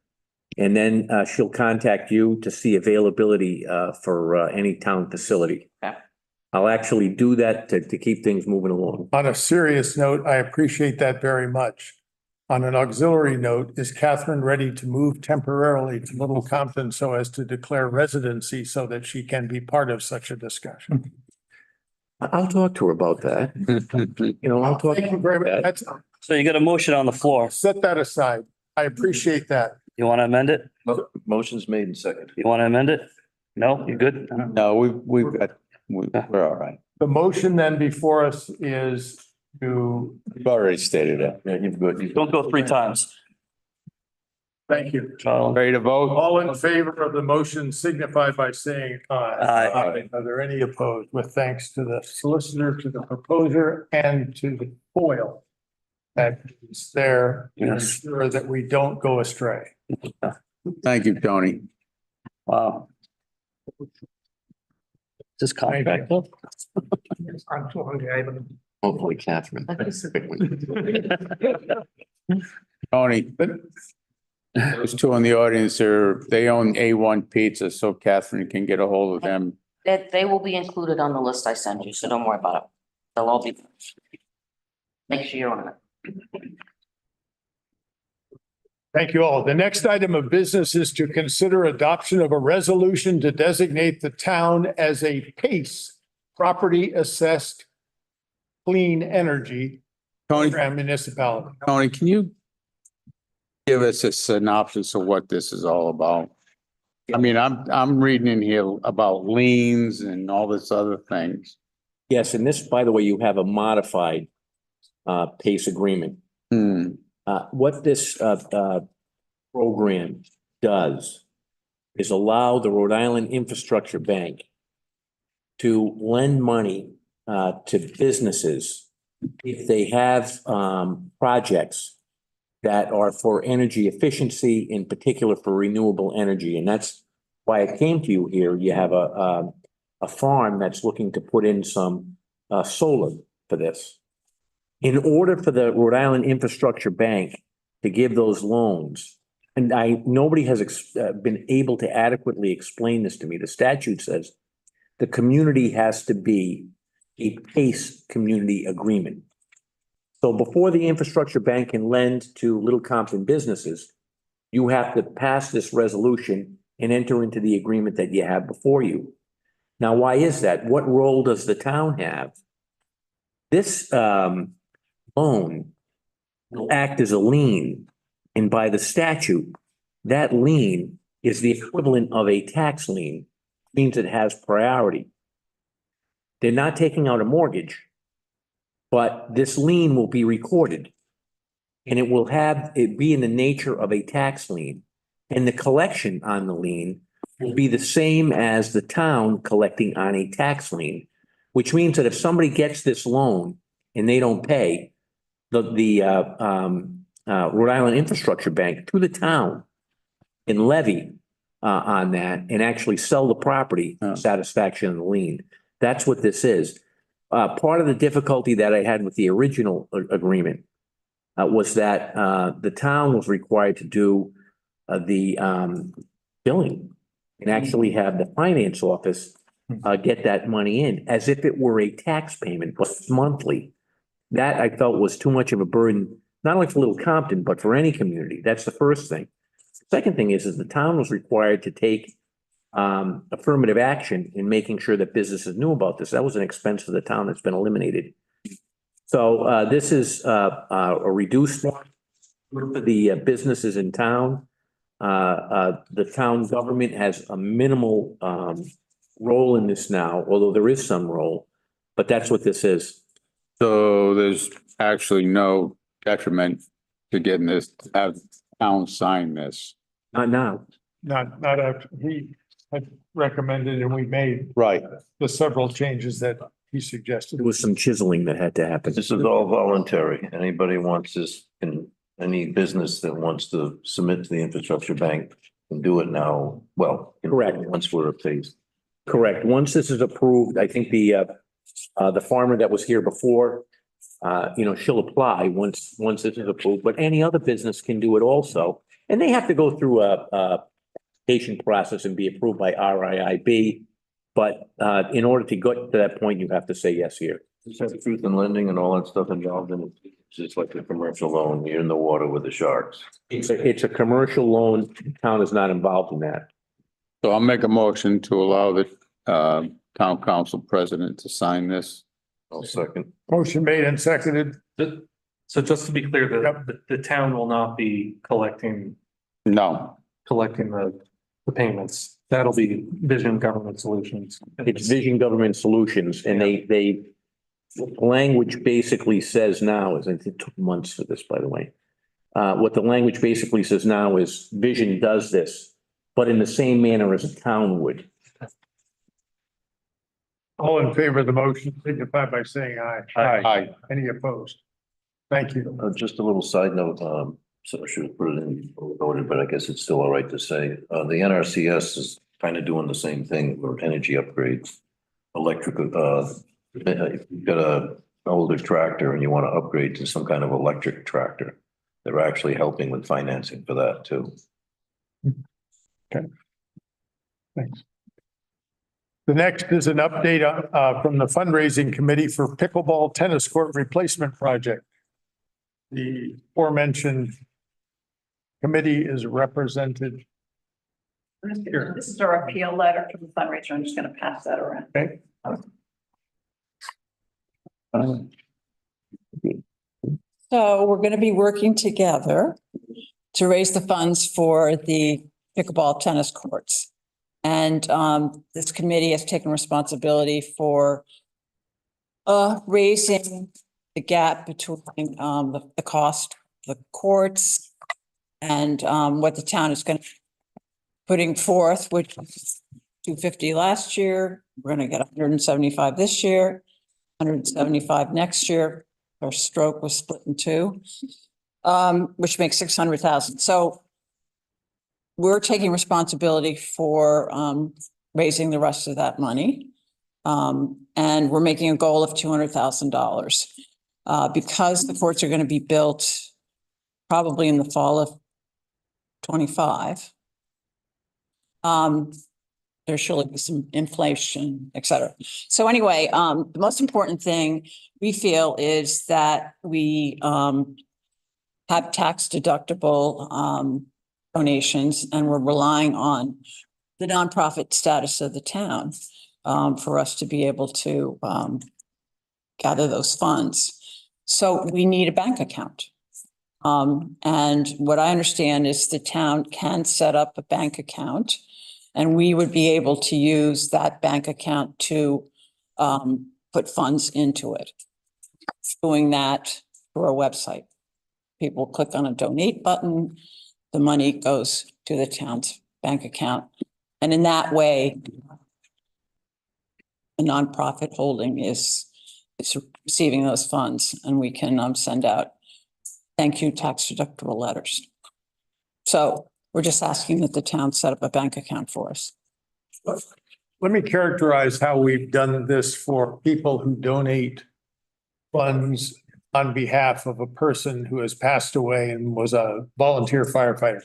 And then she'll contact you to see availability for any town facility. Okay. I'll actually do that to keep things moving along. On a serious note, I appreciate that very much. On an auxiliary note, is Catherine ready to move temporarily to Little Compton so as to declare residency so that she can be part of such a discussion? I'll talk to her about that. You know, I'll talk. Thank you very much. That's, So you got a motion on the floor. set that aside. I appreciate that. You want to amend it? Motion's made and seconded. You want to amend it? No, you good? No, we're all right. The motion then before us is to, We've already stated it. Yeah, you've got. Don't go 3 times. thank you. Charlie. Ready to vote? All in favor of the motion signify by saying aye. Aye. Are there any opposed? With thanks to the solicitor, to the proposer, and to the foil that is there to Yes. ensure that we don't go astray. Thank you, Tony. Wow. This contract up? Hopefully, Catherine. Tony, those 2 in the audience they own A1 Pizza, so Catherine can get a hold of them. They will be included on the list I send you, so don't worry about it. They'll all be. Make sure you're on it. Thank you all. The next item of business is to consider adoption of a resolution to designate the town as a PACE, property assessed clean energy Tony, program municipality. Tony, can you give us a synopsis of what this is all about? I mean, I'm reading in here about liens and all this other things. Yes, and this, by the way, you have a modified PACE agreement. What this program does is allow the Rhode Island Infrastructure Bank to lend money to businesses if they have projects that are for energy efficiency, in particular for renewable energy. And that's why I came to you here. You have a farm that's looking to put in some solar for this. In order for the Rhode Island Infrastructure Bank to give those loans, and nobody has been able to adequately explain this to me. The statute says the community has to be a PACE community agreement. So before the Infrastructure Bank can lend to Little Compton businesses, you have to pass this resolution and enter into the agreement that you have before you. Now, why is that? What role does the town have? This loan will act as a lien. And by the statute, that lien is the equivalent of a tax lien, means it has priority. They're not taking out a mortgage, but this lien will be recorded. And it will have it be in the nature of a tax lien. And the collection on the lien will be the same as the town collecting on a tax lien, which means that if somebody gets this loan and they don't pay, the Rhode Island Infrastructure Bank to the town and levy on that and actually sell the property in satisfaction of the lien. That's what this is. Part of the difficulty that I had with the original agreement was that the town was required to do the billing and actually have the finance office get that money in as if it were a tax payment, but it's monthly. That I felt was too much of a burden, not only for Little Compton, but for any community. That's the first thing. Second thing is the town was required to take affirmative action in making sure that businesses knew about this. That was an expense for the town that's been eliminated. So this is a reduced for the businesses in town. The town government has a minimal role in this now, although there is some role, but that's what this is. So there's actually no detriment to getting this, have town sign this. Not now. Not after he had recommended and we made Right. the several changes that he suggested. There was some chiseling that had to happen. This is all voluntary. Anybody wants this, any business that wants to submit to the infrastructure bank can do it now. Well, Correct. Once we're phased. Correct. Once this is approved, I think the farmer that was here before, she'll apply once this is approved, but any other business can do it also. And they have to go through a application process and be approved by RIIB. But in order to get to that point, you have to say yes here. Just have truth in lending and all that stuff involved in it. It's just like a commercial loan. You're in the water with the sharks. It's a commercial loan. The town is not involved in that. So I'll make a motion to allow the town council president to sign this. I'll second. Motion made and seconded. So just to be clear, the town will not be collecting No, the payments. That'll be Vision Government Solutions. It's Vision Government Solutions, and they language basically says now is, it took months for this, by the way. What the language basically says now is Vision does this, but in the same manner as a town would. All in favor of the motion, signify by saying aye. Aye. Any opposed? Thank you. Just a little side note, so I should have put it in before we voted, but I guess it's still all right to say. The NRCS is kind of doing the same thing for energy upgrades. Electrical, if you've got a older tractor and you want to upgrade to some kind of electric tractor, they're actually helping with financing for that too. Okay. Thanks. The next is an update from the fundraising committee for pickleball tennis court replacement project. The aforementioned committee is represented here. This is our appeal letter to the fundraiser. I'm just going to pass that around. Okay. So we're going to be working together to raise the funds for the pickleball tennis courts. And this committee has taken responsibility for raising the gap between the cost of the courts and what the town is going to putting forth, which was $250 last year. We're going to get $175 this year, $175 next year. Our stroke was split in two, which makes $600,000. So we're taking responsibility for raising the rest of that money. And we're making a goal of $200,000 because the courts are going to be built probably in the fall of 25. There's surely be some inflation, et cetera. So anyway, the most important thing we feel is that we have tax deductible donations, and we're relying on the nonprofit status of the town for us to be able to gather those funds. So we need a bank account. And what I understand is the town can set up a bank account and we would be able to use that bank account to put funds into it. Doing that through a website. People click on a donate button, the money goes to the town's bank account. And in that way, a nonprofit holding is receiving those funds and we can send out thank you tax deductible letters. So we're just asking that the town set up a bank account for us. Let me characterize how we've done this for people who donate funds on behalf of a person who has passed away and was a volunteer firefighter.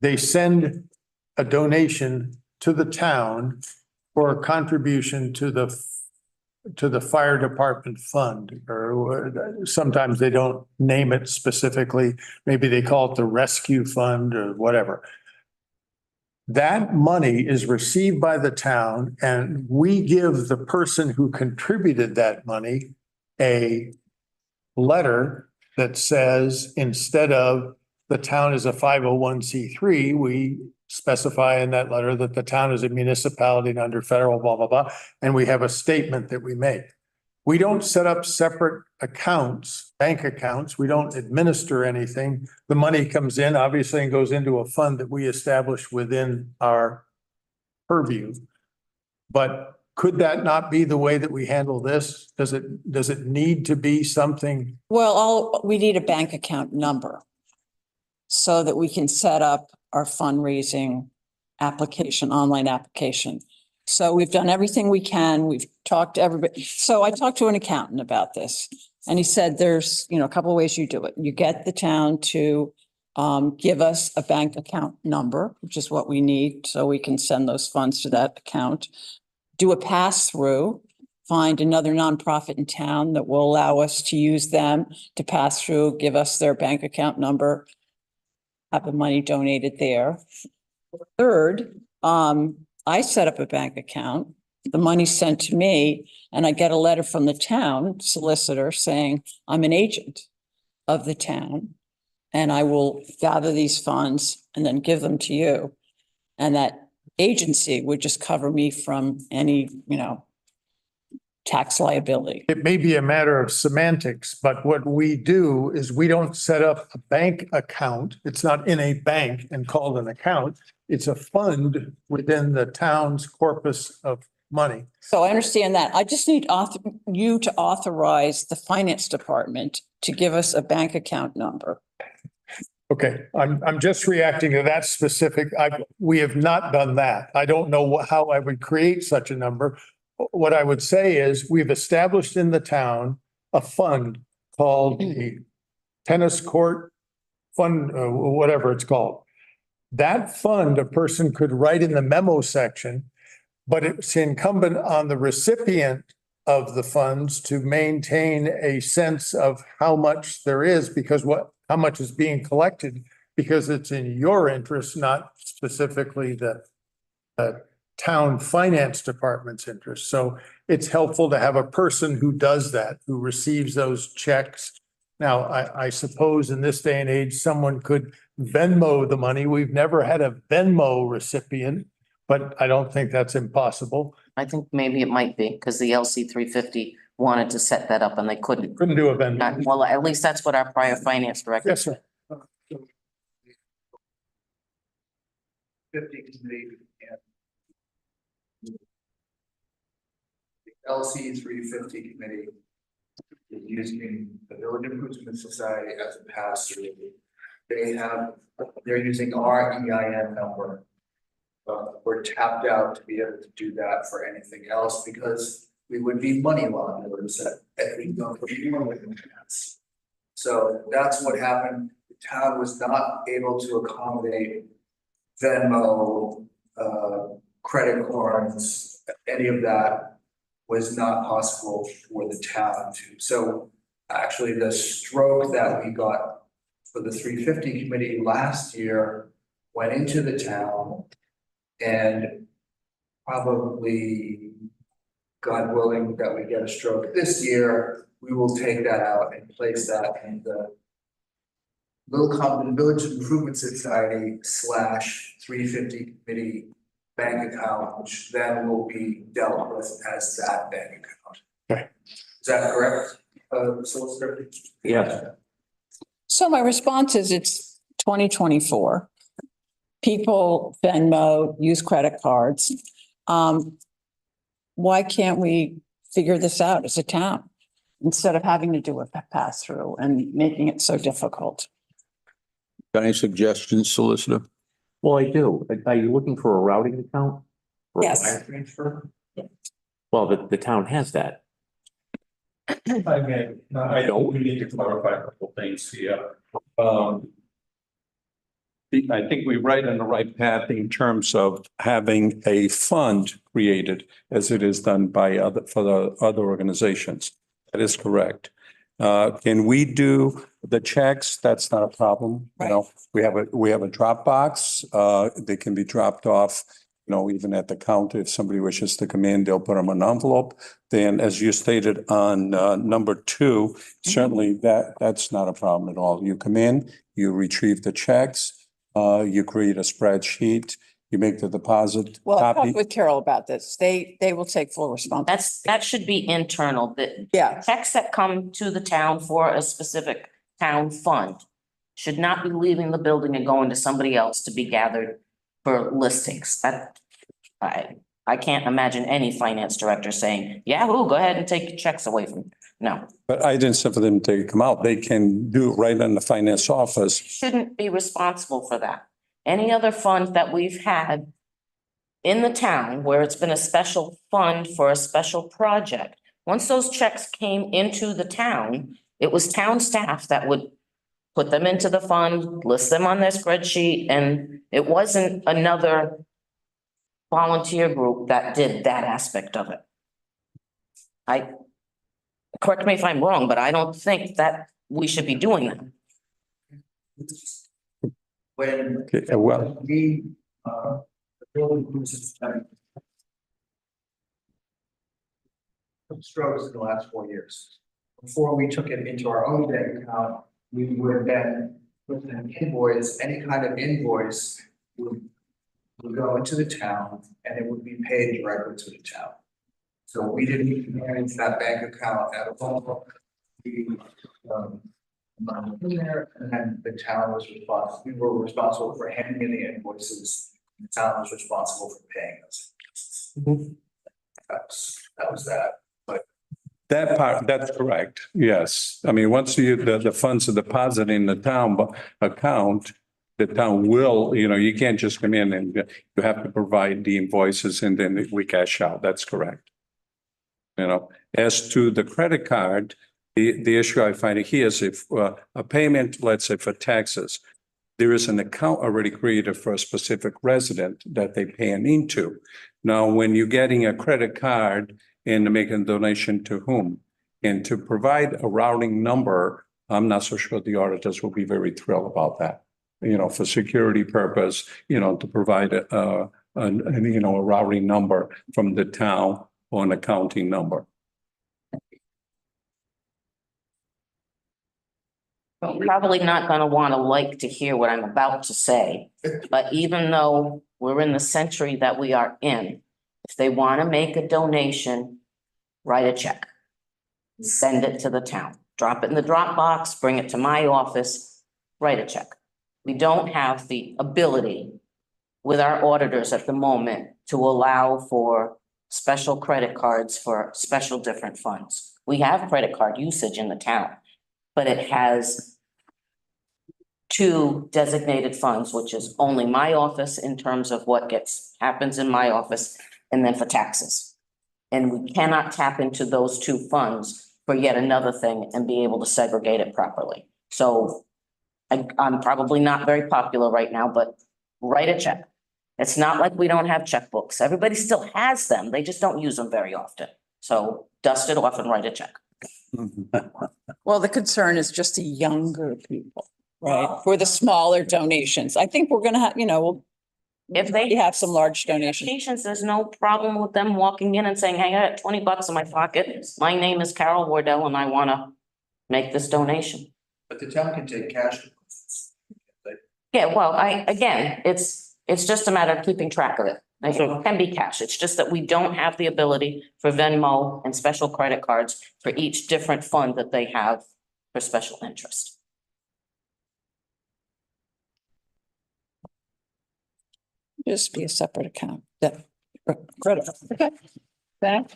They send a donation to the town for a contribution to the fire department fund, or sometimes they don't name it specifically. Maybe they call it the rescue fund or whatever. That money is received by the town and we give the person who contributed that money a letter that says, instead of the town is a 501c3, we specify in that letter that the town is a municipality and under federal blah, blah, blah. And we have a statement that we make. We don't set up separate accounts, bank accounts. We don't administer anything. The money comes in, obviously, and goes into a fund that we establish within our purview. But could that not be the way that we handle this? Does it need to be something? Well, we need a bank account number so that we can set up our fundraising application, online application. So we've done everything we can. We've talked to everybody. So I talked to an accountant about this and he said, there's, a couple of ways you do it. You get the town to give us a bank account number, which is what we need. So we can send those funds to that account, do a pass through, find another nonprofit in town that will allow us to use them to pass through, give us their bank account number, have the money donated there. Third, I set up a bank account, the money's sent to me, and I get a letter from the town solicitor saying, I'm an agent of the town, and I will gather these funds and then give them to you. And that agency would just cover me from any, tax liability. It may be a matter of semantics, but what we do is we don't set up a bank account. It's not in a bank and called an account. It's a fund within the town's corpus of money. So I understand that. I just need you to authorize the finance department to give us a bank account number. Okay, I'm just reacting to that specific. We have not done that. I don't know how I would create such a number. What I would say is we've established in the town a fund called the tennis court fund, whatever it's called. That fund, a person could write in the memo section, but it's incumbent on the recipient of the funds to maintain a sense of how much there is, because how much is being collected, because it's in your interest, not specifically the town finance department's interest. So it's helpful to have a person who does that, who receives those checks. Now, I suppose in this day and age, someone could Venmo the money. We've never had a Venmo recipient, but I don't think that's impossible. I think maybe it might be because the LC 350 wanted to set that up and they couldn't. Couldn't do a Venmo. Well, at least that's what our prior finance director. Yes, sir. 50 committee and the LC 350 committee is using the Village Improvement Society as a pass-through. They're using our EIN number. We're tapped out to be able to do that for anything else because we would be money launderers at we don't with that. So that's what happened. The town was not able to accommodate Venmo, credit cards, any of that was not possible for the town to. So actually the stroke that we got for the 350 committee last year went into the town and probably God willing, that we get a stroke this year, we will take that out and place that in the Little Compton Village Improvement Society / 350 committee bank account, which then will be dealt with as that bank account. Okay. Is that correct, Solicitor? Yes. So my response is it's 2024. People Venmo, use credit cards. Why can't we figure this out as a town instead of having to do a pass through and making it so difficult? Got any suggestions, Solicitor? Well, I do. Are you looking for a routing account? For a Yes. wire transfer? Well, the town has that. If I may, I don't, we need to clarify a couple things here. I think we're right on the right path in terms of having a fund created as it is done by for the other organizations. That is correct. Can we do the checks? That's not a problem. You know, we have a Dropbox. They can be dropped off, you know, even at the counter. If somebody wishes to come in, they'll put them in an envelope. Then, as you stated on number 2, certainly that's not a problem at all. You come in, you retrieve the checks, you create a spreadsheet, you make the deposit. Well, I copy. talked with Carol about this. They will take full responsibility. That should be internal, the Yeah. checks that come to the town for a specific town fund should not be leaving the building and going to somebody else to be gathered for listings. I can't imagine any finance director saying, Yahoo, go ahead and take your checks away from me. No, But I didn't say for them to come out. They can do it right in the finance office. shouldn't be responsible for that. Any other fund that we've had in the town where it's been a special fund for a special project, once those checks came into the town, it was town staff that would put them into the fund, list them on their spreadsheet, and it wasn't another volunteer group that did that aspect of it. Correct me if I'm wrong, but I don't think that we should be doing that. When Okay, well, we, the building was strokes in the last 4 years. Before we took it into our own bank account, we would then put an invoice, any kind of invoice would go into the town and it would be paid directly to the town. So we didn't manage that bank account at all. We, in there, and then the town was responsible, we were responsible for handing in the invoices. The town was responsible for paying us. That was that. that part, that's correct. Yes. I mean, once the funds are deposited in the town account, the town will, you know, you can't just come in and you have to provide the invoices and then we cash out. That's correct. You know, as to the credit card, the issue I find here is if a payment, let's say for taxes, there is an account already created for a specific resident that they pay into. Now, when you're getting a credit card and making a donation to whom? And to provide a routing number, I'm not so sure the auditors will be very thrilled about that. You know, for security purpose, you know, to provide a routing number from the town or an accounting number. You're probably not gonna wanna like to hear what I'm about to say, but even though we're in the century that we are in, if they wanna make a donation, write a check. Send it to the town, drop it in the Dropbox, bring it to my office, write a check. We don't have the ability with our auditors at the moment to allow for special credit cards for special different funds. We have credit card usage in the town, but it has 2 designated funds, which is only my office in terms of what happens in my office, and then for taxes. And we cannot tap into those 2 funds for yet another thing and be able to segregate it properly. So I'm probably not very popular right now, but write a check. It's not like we don't have checkbooks. Everybody still has them. They just don't use them very often. So dust it off and write a check. Well, the concern is just the younger people, right? For the smaller donations. I think we're gonna have, If they You have some large donations. patients, there's no problem with them walking in and saying, hey, I got $20 in my pocket. My name is Carol Wardell and I wanna make this donation. But the town can take cash. Yeah, well, it's just a matter of keeping track of it. Like, it can be cash. It's just that we don't have the ability for Venmo and special credit cards for each different fund that they have for special interest. Just be a separate account. That credit. Okay. That.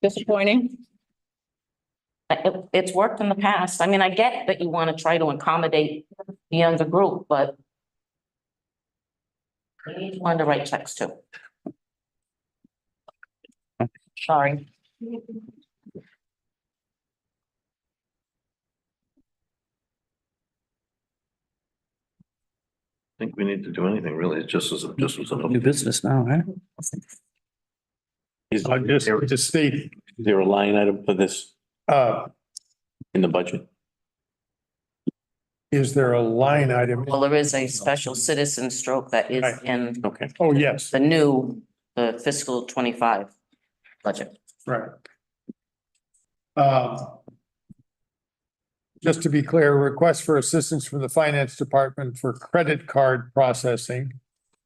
Disappointing. It's worked in the past. I mean, I get that you want to try to accommodate the younger group, but we need to learn to write checks too. Sorry. Think we need to do anything really. It just was an New business now, right? Is Just state, there a line item for this in the budget? is there a line item? Well, there is a special citizen stroke that is Right. in Okay. Oh, yes, the fiscal 25 budget. right. Just to be clear, request for assistance from the finance department for credit card processing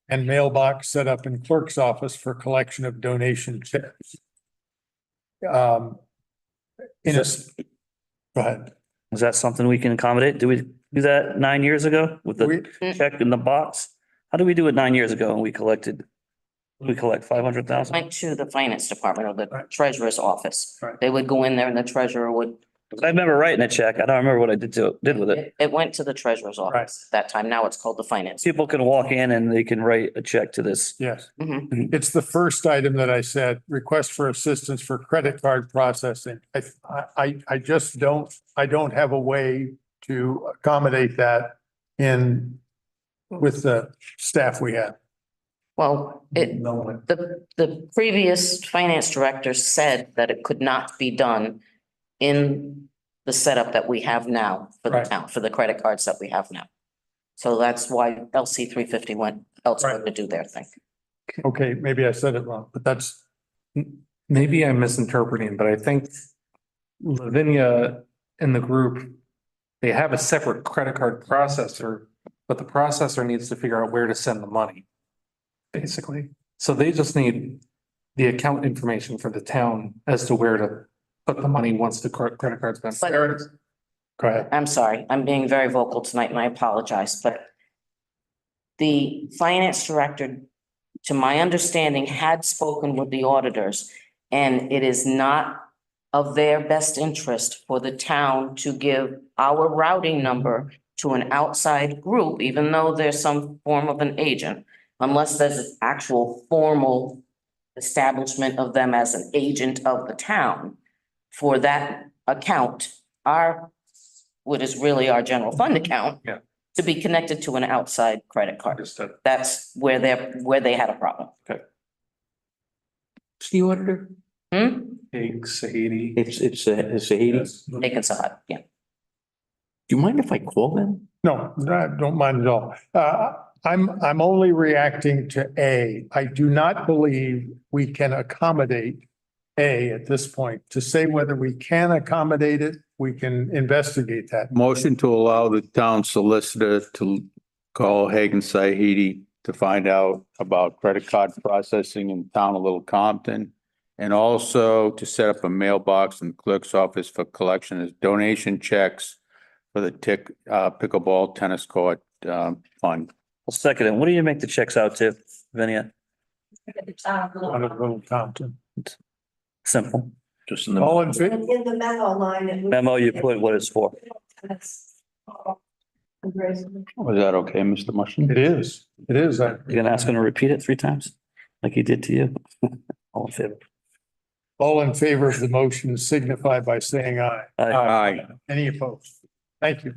and mailbox set up in clerk's office for collection of donation checks. Go ahead. Is that something we can accommodate? Did we do that 9 years ago with the We- check in the box? How did we do it 9 years ago and we collect 500,000? Went to the finance department or the Right. treasurer's office. Right. They would go in there and the treasurer would, I remember writing a check. I don't remember what I did with it. it went to the treasurer's office at that time. Now it's called the finance. People can walk in and they can write a check to this. Yes, Mhm. it's the first item that I said, request for assistance for credit card processing. I just I don't have a way to accommodate that with the staff we have. Well, the previous finance director said that it could not be done in the setup that we have now for the Right. town, for the credit cards that we have now. So that's why LC 350 went elsewhere Right. to do their thing. Okay, maybe I said it wrong, but that's, Maybe I'm misinterpreting, but I think Lavinia and the group, they have a separate credit card processor, but the processor needs to figure out where to send the money. Basically, so they just need the account information for the town as to where to put the money once the credit card's been. But go ahead. I'm sorry, I'm being very vocal tonight and I apologize, but the finance director, to my understanding, had spoken with the auditors, and it is not of their best interest for the town to give our routing number to an outside group, even though there's some form of an agent, unless there's an actual formal establishment of them as an agent of the town for that account, what is really our general fund account. Yeah. To be connected to an outside credit card. Understood. That's where they had a problem. Who's the auditor? Big Sahidi. It's Sahidi. They can sell it, yeah. Do you mind if I call them? No, I don't mind at all. I'm only reacting to A. I do not believe we can accommodate A at this point. To say whether we can accommodate it, we can investigate that. Motion to allow the town solicitor to call Hagan Sahidi to find out about credit card processing in town of Little Compton. And also to set up a mailbox in the clerk's office for collection of donation checks for the pickleball tennis court fund. I'll second it. What do you make the checks out to, Vinia? Out of Little Compton. Simple. just in the. All in favor? In the memo line. Memo, you put what it's for. Was that okay, Mr. Mushin? It is. It is. You're gonna ask him to repeat it 3 times, like he did to you? All in favor? All in favor of the motion signify by saying aye. Aye. Any opposed? Thank you.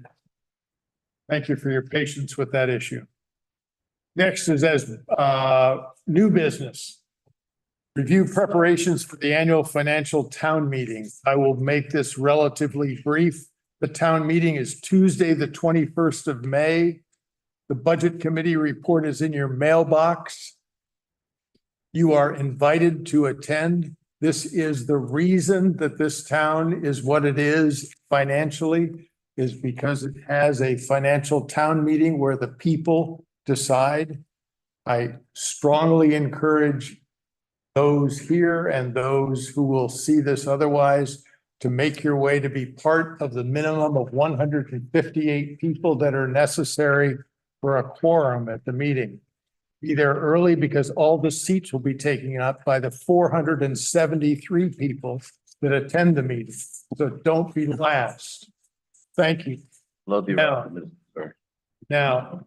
Thank you for your patience with that issue. Next is as new business. Review preparations for the annual financial town meeting. I will make this relatively brief. The town meeting is Tuesday, the 21st of May. The Budget Committee report is in your mailbox. You are invited to attend. This is the reason that this town is what it is financially, is because it has a financial town meeting where the people decide. I strongly encourage those here and those who will see this otherwise to make your way to be part of the minimum of 158 people that are necessary for a quorum at the meeting. Be there early because all the seats will be taken up by the 473 people that attend the meeting. So don't be last. Thank you. Love your Now- optimism, sir. Now,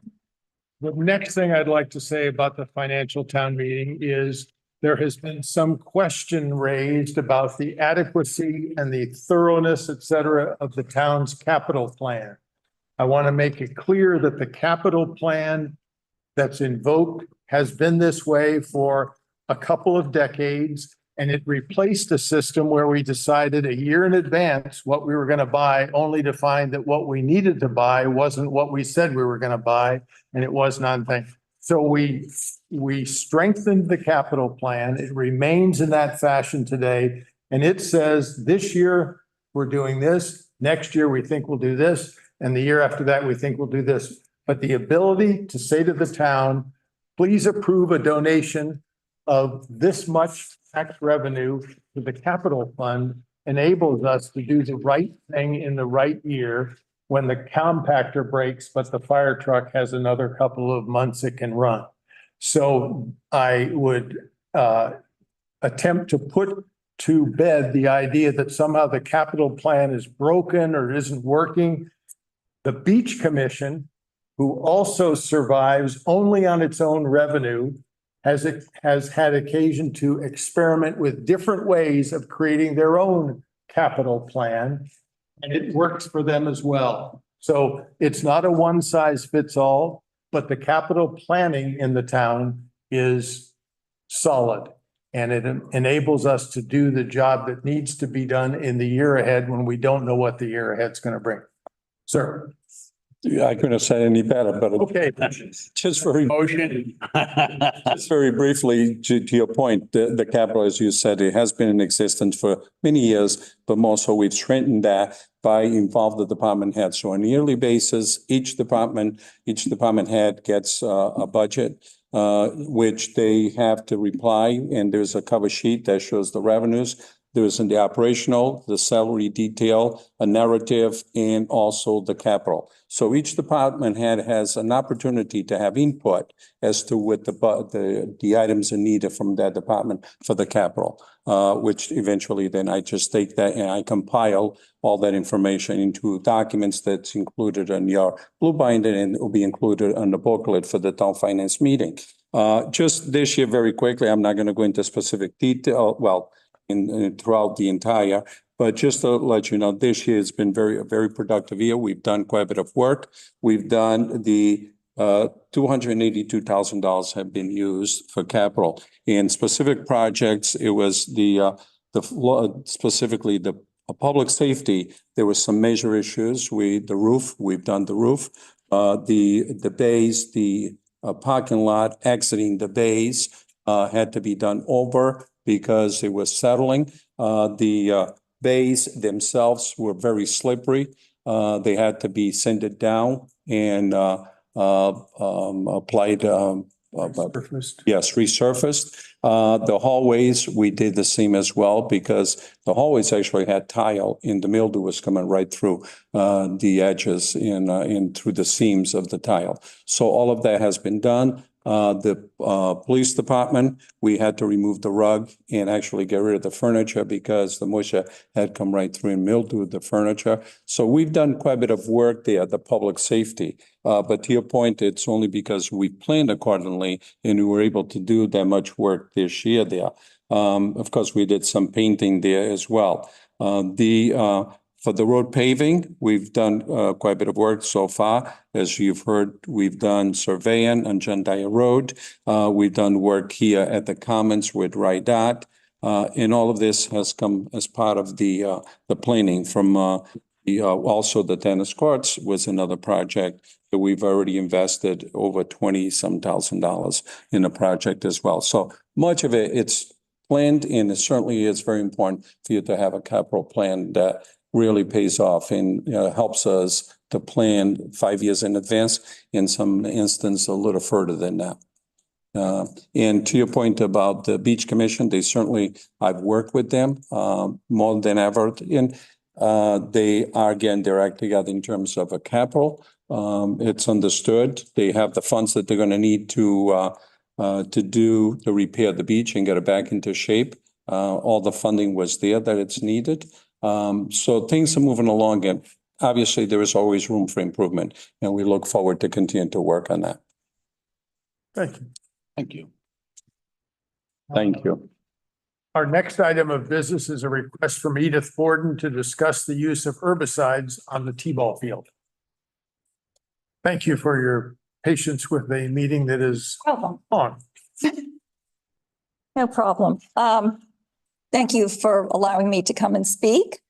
the next thing I'd like to say about the financial town meeting is there has been some question raised about the adequacy and the thoroughness, et cetera, of the town's capital plan. I want to make it clear that the capital plan that's invoked has been this way for a couple of decades, and it replaced a system where we decided a year in advance what we were going to buy, only to find that what we needed to buy wasn't what we said we were going to buy, and it was non-thing. So we strengthened the capital plan. It remains in that fashion today, and it says this year we're doing this, next year we think we'll do this, and the year after that we think we'll do this. But the ability to say to the town, please approve a donation of this much tax revenue to the capital fund enables us to do the right thing in the right year when the compactor breaks, but the fire truck has another couple of months it can run. So I would attempt to put to bed the idea that somehow the capital plan is broken or isn't working. The Beach Commission, who also survives only on its own revenue, has had occasion to experiment with different ways of creating their own capital plan, and it works for them as well. So it's not a one size fits all, but the capital planning in the town is solid. And it enables us to do the job that needs to be done in the year ahead when we don't know what the year ahead's going to bring. Sir. I couldn't say any better, but Okay. just very, just very briefly to your point, the capital, as you said, it has been in existence for many years, but more so we've strengthened that by involving the department head. So on a yearly basis, each department head gets a budget, which they have to reply, and there's a cover sheet that shows the revenues. There's in the operational, the salary detail, a narrative, and also the capital. So each department head has an opportunity to have input as to what the items are needed from that department for the capital, which eventually then I just take that and I compile all that information into documents that's included in your blue binder and will be included on the booklet for the town finance meeting. Just this year, very quickly, I'm not going to go into specific detail. Well, throughout the entire, but just to let you know, this year has been a very productive year. We've done quite a bit of work. We've done the $282,000 have been used for capital. In specific projects, it was specifically the public safety. There were some major issues. The roof, we've done the roof, the bays, the parking lot exiting the bays had to be done over because it was settling. The bays themselves were very slippery. They had to be sanded down and applied. Resurfaced. The hallways, we did the same as well because the hallways actually had tile and the mildew was coming right through the edges and through the seams of the tile. So all of that has been done. The police department, we had to remove the rug and actually get rid of the furniture because the moisture had come right through and mildewed the furniture. So we've done quite a bit of work there, the public safety. But to your point, it's only because we planned accordingly and we were able to do that much work this year there. Of course, we did some painting there as well. For the road paving, we've done quite a bit of work so far. As you've heard, we've done surveying on John Dyer Road. We've done work here at the Commons with RIDOT. And all of this has come as part of the planning from Also, the tennis courts was another project that we've already invested over 20-some thousand dollars in a project as well. So much of it, it's planned, and it certainly is very important for you to have a capital plan that really pays off and helps us to plan 5 years in advance, in some instance, a little further than that. And to your point about the beach commission, I've worked with them more than ever. And they are, again, they're acting out in terms of a capital. It's understood. They have the funds that they're going to need to repair the beach and get it back into shape. All the funding was there that it's needed. So things are moving along, and obviously there is always room for improvement, and we look forward to continue to work on that. Thank you. Thank you. Thank you. Our next item of business is a request from Edith Borden to discuss the use of herbicides on the T-ball field. Thank you for your patience with a meeting that is on. No problem. Thank you for allowing me to come and speak.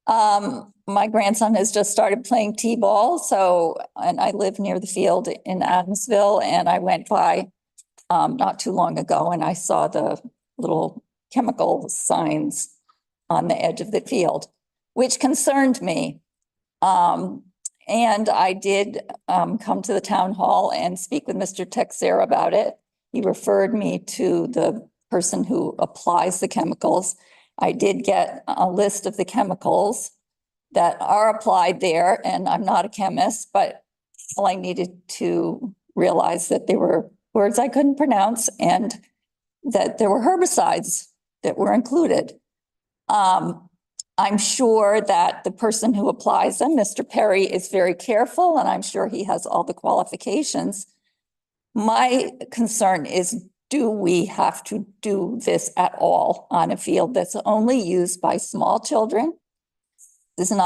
My grandson has just started playing T-ball, and I live near the field in Adamsville, and I went by not too long ago, and I saw the little chemical signs on the edge of the field, which concerned me. And I did come to the town hall and speak with Mr. Texera about it. He referred me to the person who applies the chemicals. I did get a list of the chemicals that are applied there, and I'm not a chemist, but all I needed to realize that they were words I couldn't pronounce and that there were herbicides that were included. I'm sure that the person who applies them, Mr. Perry, is very careful, and I'm sure he has all the qualifications. My concern is, do we have to do this at all on a field that's only used by small children? This is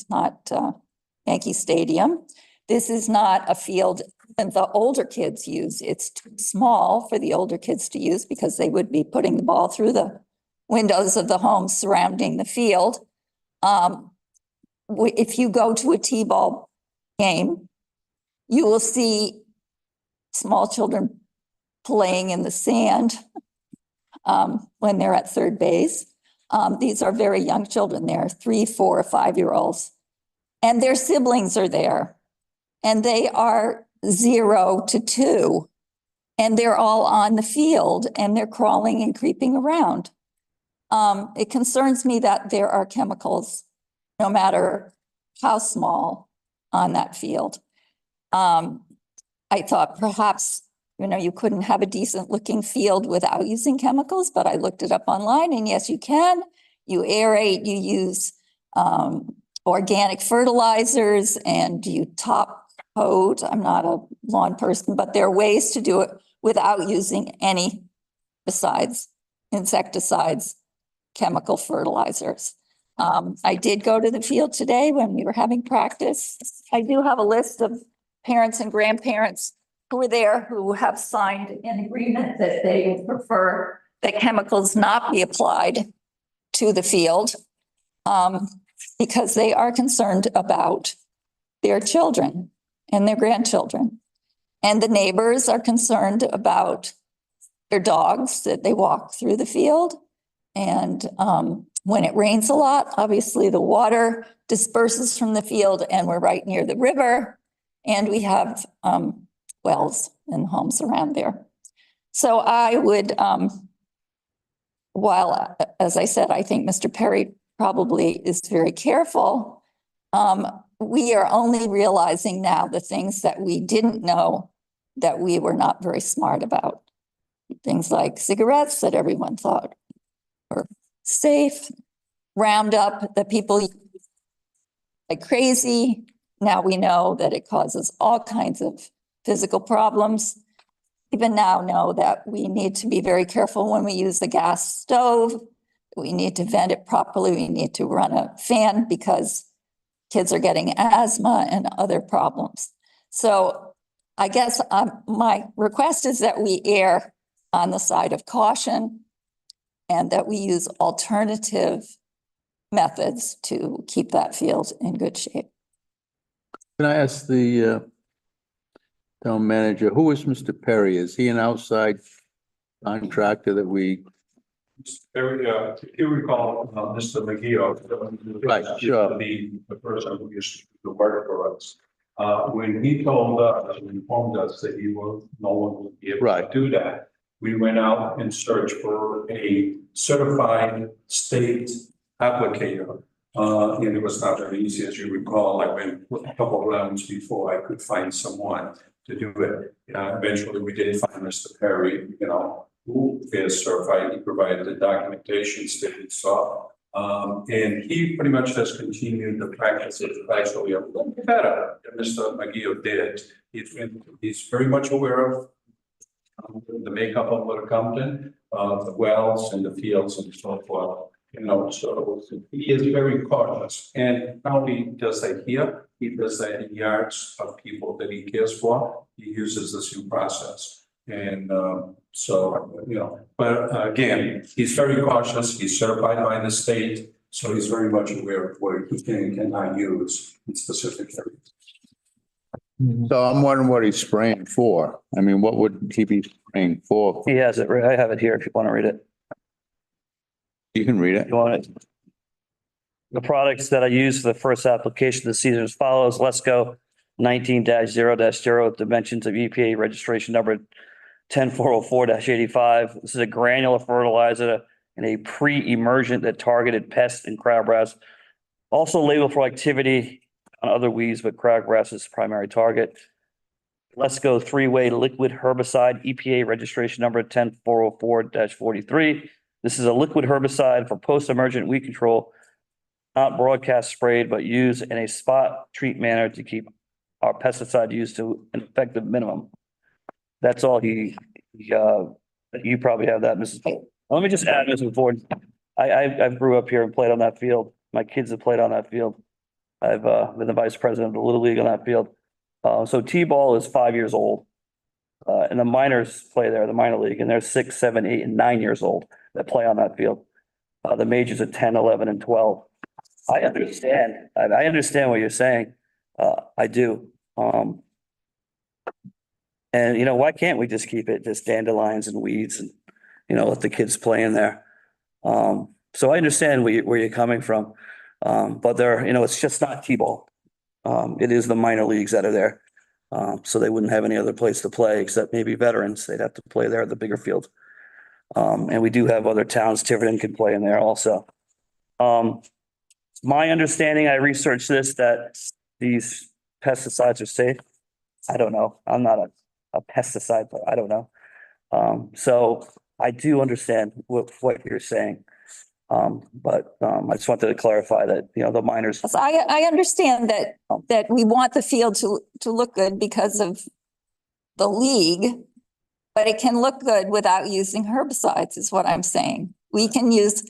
not Yankee Stadium. This is not a field that the older kids use. It's too small for the older kids to use because they would be putting the ball through the windows of the homes surrounding the field. If you go to a T-ball game, you will see small children playing in the sand when they're at third base. These are very young children. They're 3, 4, 5-year-olds, and their siblings are there, and they are 0 to 2, and they're all on the field, and they're crawling and creeping around. It concerns me that there are chemicals, no matter how small, on that field. I thought perhaps, you couldn't have a decent looking field without using chemicals, but I looked it up online, and yes, you can. You aerate, you use organic fertilizers, and you top coat. I'm not a lawn person, but there are ways to do it without using any besides insecticides, chemical fertilizers. I did go to the field today when we were having practice. I do have a list of parents and grandparents who were there who have signed an agreement that they would prefer that chemicals not be applied to the field because they are concerned about their children and their grandchildren. And the neighbors are concerned about their dogs that they walk through the field. And when it rains a lot, obviously the water disperses from the field, and we're right near the river, and we have wells and homes around there. So I would, while, as I said, I think Mr. Perry probably is very careful, we are only realizing now the things that we didn't know that we were not very smart about. Things like cigarettes that everyone thought were safe, Roundup that people use like crazy. Now we know that it causes all kinds of physical problems. Even now know that we need to be very careful when we use the gas stove. We need to vent it properly. We need to run a fan because kids are getting asthma and other problems. So I guess my request is that we err on the side of caution and that we use alternative methods to keep that field in good shape. Can I ask the town manager, who is Mr. Perry? Is he an outside contractor that we? If you recall, Mr. McGee. Right, sure. The person who used to do the work for us. When he told us, informed us that he will no longer be able to do that, we went out and searched for a certified state applicator. And it was not very easy, as you recall. I went a couple of rounds before I could find someone to do it. Eventually, we did find Mr. Perry, who is certified. He provided the documentation that he saw. And he pretty much has continued the practice of actually a little bit better than Mr. McGee did. He's very much aware of the makeup of Little Compton, the wells and the fields and so forth. So he is very cautious. And not only does that here, he does that in yards of people that he cares for. He uses the same process. And but again, he's very cautious. He's certified by the state. So he's very much aware of what he can and cannot use in specific areas. So I'm wondering what he's spraying for. I mean, what would he be spraying for? He has it, I have it here if you want to read it. You can read it. You want it? The products that I used for the first application this season as follows. Let's go 19-0-0 dimensions of EPA registration number 10404-85. This is a granular fertilizer and a pre-emergent that targeted pests and crabgrass. Also labeled for activity on other weeds, but crabgrass is primary target. Let's go 3-way liquid herbicide, EPA registration number 10404-43. This is a liquid herbicide for post-emergent weed control, not broadcast sprayed, but used in a spot treat manner to keep our pesticide use to an effective minimum. That's all you probably have that, Mrs. Let me just add, Mrs. Ford, I grew up here and played on that field. My kids have played on that field. I've been the vice president of the Little League on that field. So T-ball is 5 years old. And the minors play there, the minor league, and they're 6, 7, 8, and 9 years old that play on that field. The majors are 10, 11, and 12. I understand. I understand what you're saying. I do. And why can't we just keep it just dandelions and weeds and, let the kids play in there? So I understand where you're coming from. But it's just not T-ball. It is the minor leagues that are there. So they wouldn't have any other place to play except maybe veterans. They'd have to play there at the bigger field. And we do have other towns. Tiverton can play in there also. My understanding, I researched this, that these pesticides are safe. I don't know. I'm not a pesticide, but I don't know. So I do understand what you're saying. But I just wanted to clarify that, the minors. I understand that we want the field to look good because of the league, but it can look good without using herbicides is what I'm saying. We can use,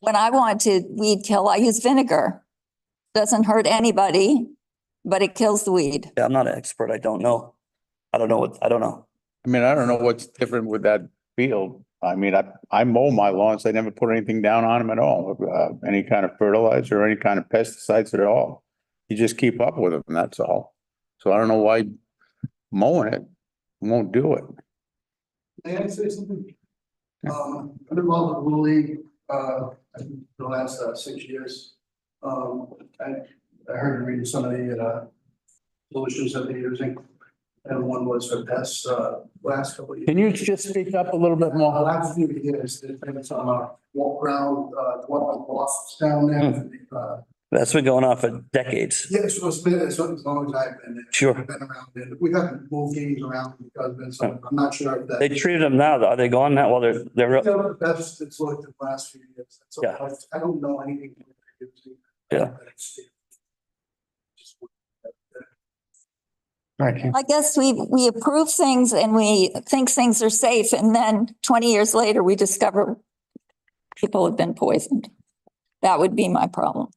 when I want to weed kill, I use vinegar. Doesn't hurt anybody, but it kills the weed. Yeah, I'm not an expert. I don't know. I don't know. I mean, I don't know what's different with that field. I mean, I mow my lawns. I never put anything down on them at all. Any kind of fertilizer or any kind of pesticides at all. You just keep up with them, that's all. So I don't know why mowing it won't do it. May I say something? I've been involved with the Little League, I think the last 6 years. I heard you reading some of the solutions that they're using. And one was for pests, last couple of years. Can you just speak up a little bit more? Last few years, there's been some walk around, wasps down there. That's been going on for decades. Yeah, so it's been, as long as I've been there. Sure. Been around it. We haven't moved games around because of it, so I'm not sure if that. They treated them now, though. Are they gone now? Well, they're. Yeah, the best it's looked in the last few years. So Yeah. I don't know anything. Yeah. Thank you. I guess we approve things and we think things are safe, and then 20 years later, we discover people have been poisoned. That would be my problem.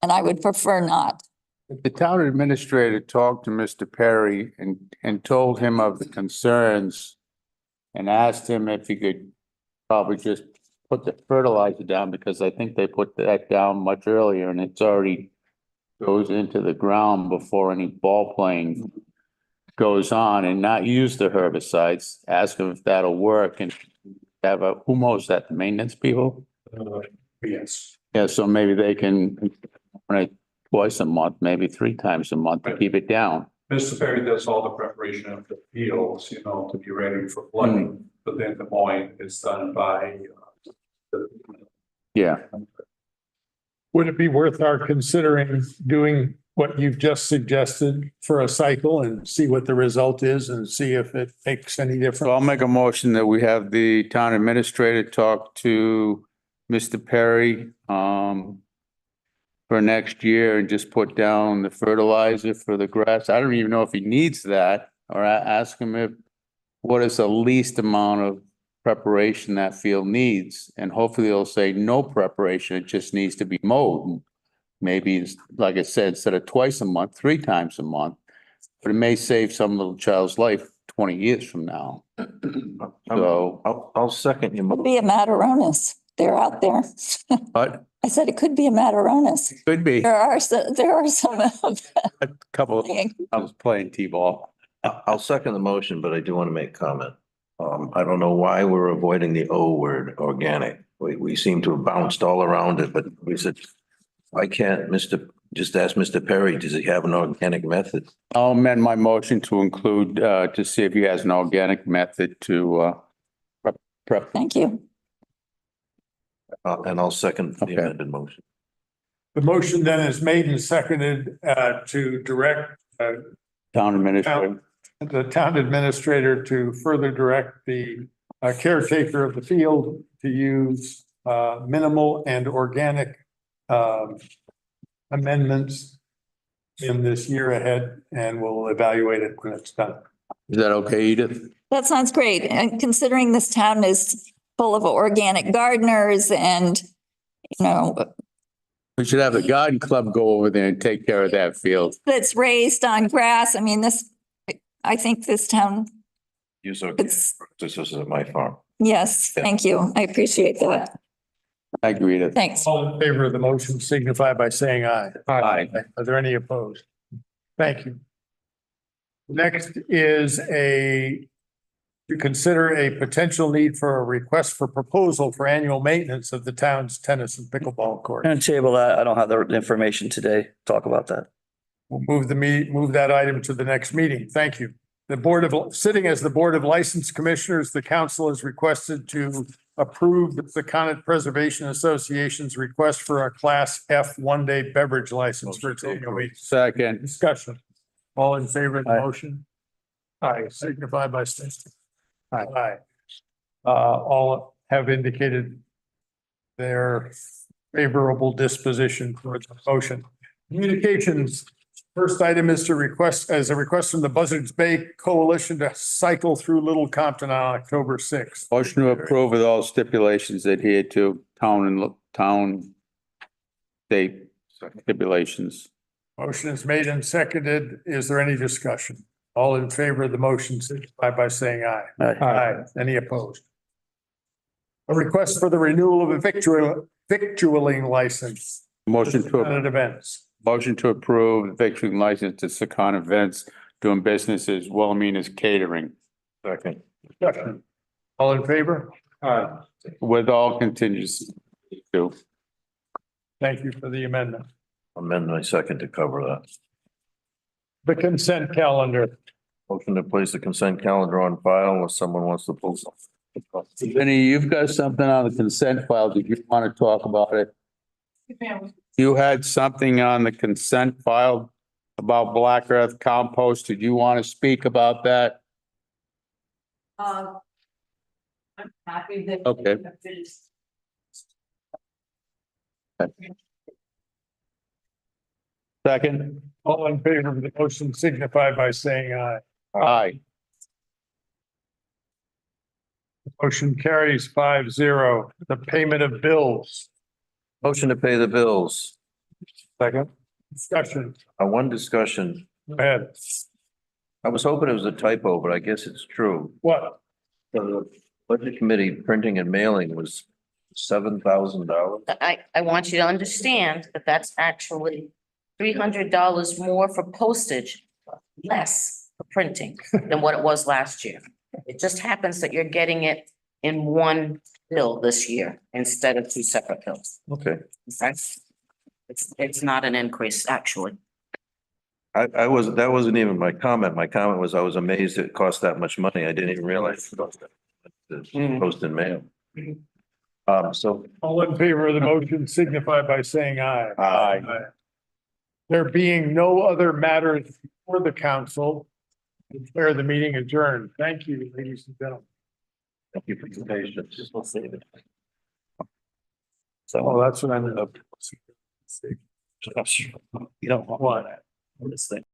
And I would prefer not. The town administrator talked to Mr. Perry and told him of the concerns and asked him if he could probably just put the fertilizer down because I think they put that down much earlier and it's already goes into the ground before any ball playing goes on, and not use the herbicides. Ask them if that'll work and have who mows that? The maintenance people? Yes. Yeah, so maybe they can, twice a month, maybe 3 times a month to keep it down. Mr. Perry does all the preparation of the fields, to be ready for flooding, but then the mowing is done by Yeah. Would it be worth our considering doing what you've just suggested for a cycle and see what the result is and see if it makes any So difference? I'll make a motion that we have the town administrator talk to Mr. Perry, for next year and just put down the fertilizer for the grass. I don't even know if he needs that, or ask him what is the least amount of preparation that field needs, and hopefully they'll say no preparation, it just needs to be mowed. Maybe it's, like I said, instead of twice a month, 3 times a month, but it may save some little child's life 20 years from now. So, I'll second your Could be a Mataronis. They're out there. but I said it could be a Mataronis. could be There are some of a couple of, I was playing T-ball. I'll second the motion, but I do want to make a comment. I don't know why we're avoiding the O word, organic. We seem to have bounced all around it, but we said, why can't just ask Mr. Perry, does he have an organic method? I'll amend my motion to include, to see if he has an organic method to, prep. Thank you. And I'll second the Okay. amended motion. The motion then is made and seconded to direct Town administrator. the town administrator to further direct the caretaker of the field to use minimal and organic amendments in this year ahead, and we'll evaluate it when it's done. Is that okay, Edith? That sounds great. And considering this town is full of organic gardeners and, We should have the garden club go over there and take care of that field. that's raised on grass. I mean, I think this town, Use organic it's, practices at my farm. yes, thank you. I appreciate that. Thank you, Edith. Thanks. All in favor of the motion signify by saying aye. Aye. Are there any opposed? Thank you. Next is to consider a potential need for a request for proposal for annual maintenance of the town's tennis and pickleball court. And table that. I don't have the information today. Talk about that. We'll move that item to the next meeting. Thank you. Sitting as the Board of License Commissioners, the council is requested to approve the Connet Preservation Association's request for a Class F one-day beverage license for its annual meeting. Second. Discussion. All in favor of the motion? Aye, signify by saying aye. Aye. All have indicated their favorable disposition towards the motion. Communications. First item is a request from the Buzzards Bay Coalition to cycle through Little Compton on October 6th. Motion to approve with all stipulations adhered to town state stipulations. Motion is made and seconded. Is there any discussion? All in favor of the motion, signify by saying aye. Aye. Any opposed? A request for the renewal of a victualling license. Motion At events. Motion to approve the victualling license to Secon Events doing business as Wilhelmina's Catering. Second. Discussion. All in favor? Aye. With all contingencies too. Thank you for the amendment. Amend my second to cover that. The consent calendar. Motion to place the consent calendar on file unless someone wants to pull something. Vinny, you've got something on the consent file. Did you want to talk about it? You had something on the consent file about black earth compost. Did you want to speak about that? I'm happy that. Okay. Second. All in favor of the motion signify by saying aye. Aye. Motion carries 5-0. The payment of bills. Motion to pay the bills. Second. Discussion. One discussion. Go ahead. I was hoping it was a typo, but I guess it's true. What? The budget committee printing and mailing was $7,000. I want you to understand that that's actually $300 more for postage, less for printing than what it was last year. It just happens that you're getting it in one bill this year instead of two separate bills. Okay. Okay? It's not an increase, actually. That wasn't even my comment. My comment was I was amazed it cost that much money. I didn't even realize it cost that. Post and mail. So All in favor of the motion signify by saying aye. Aye. There being no other matters for the council, declare the meeting adjourned. Thank you, ladies and gentlemen. thank you for your patience. We'll save it. Oh, that's what I ended up. You don't want that. This thing.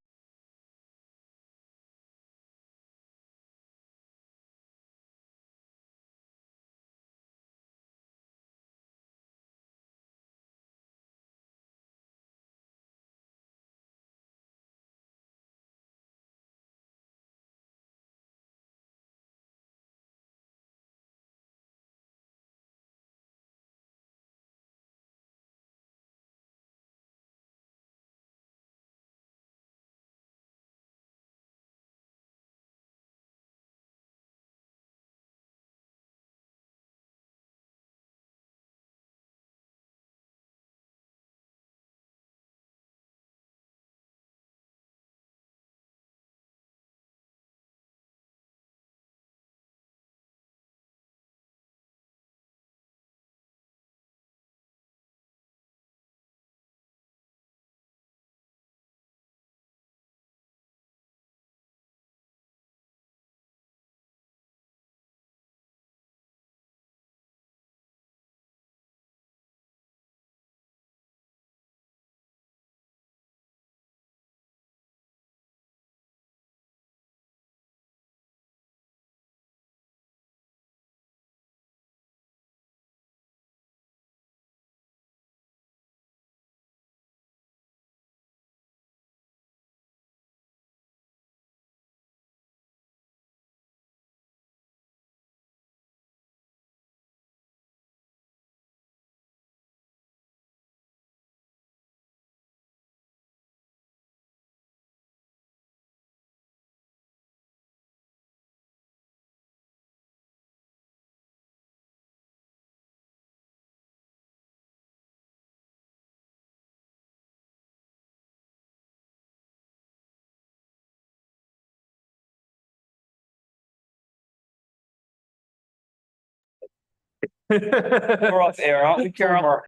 We're off air, aren't we, Carol?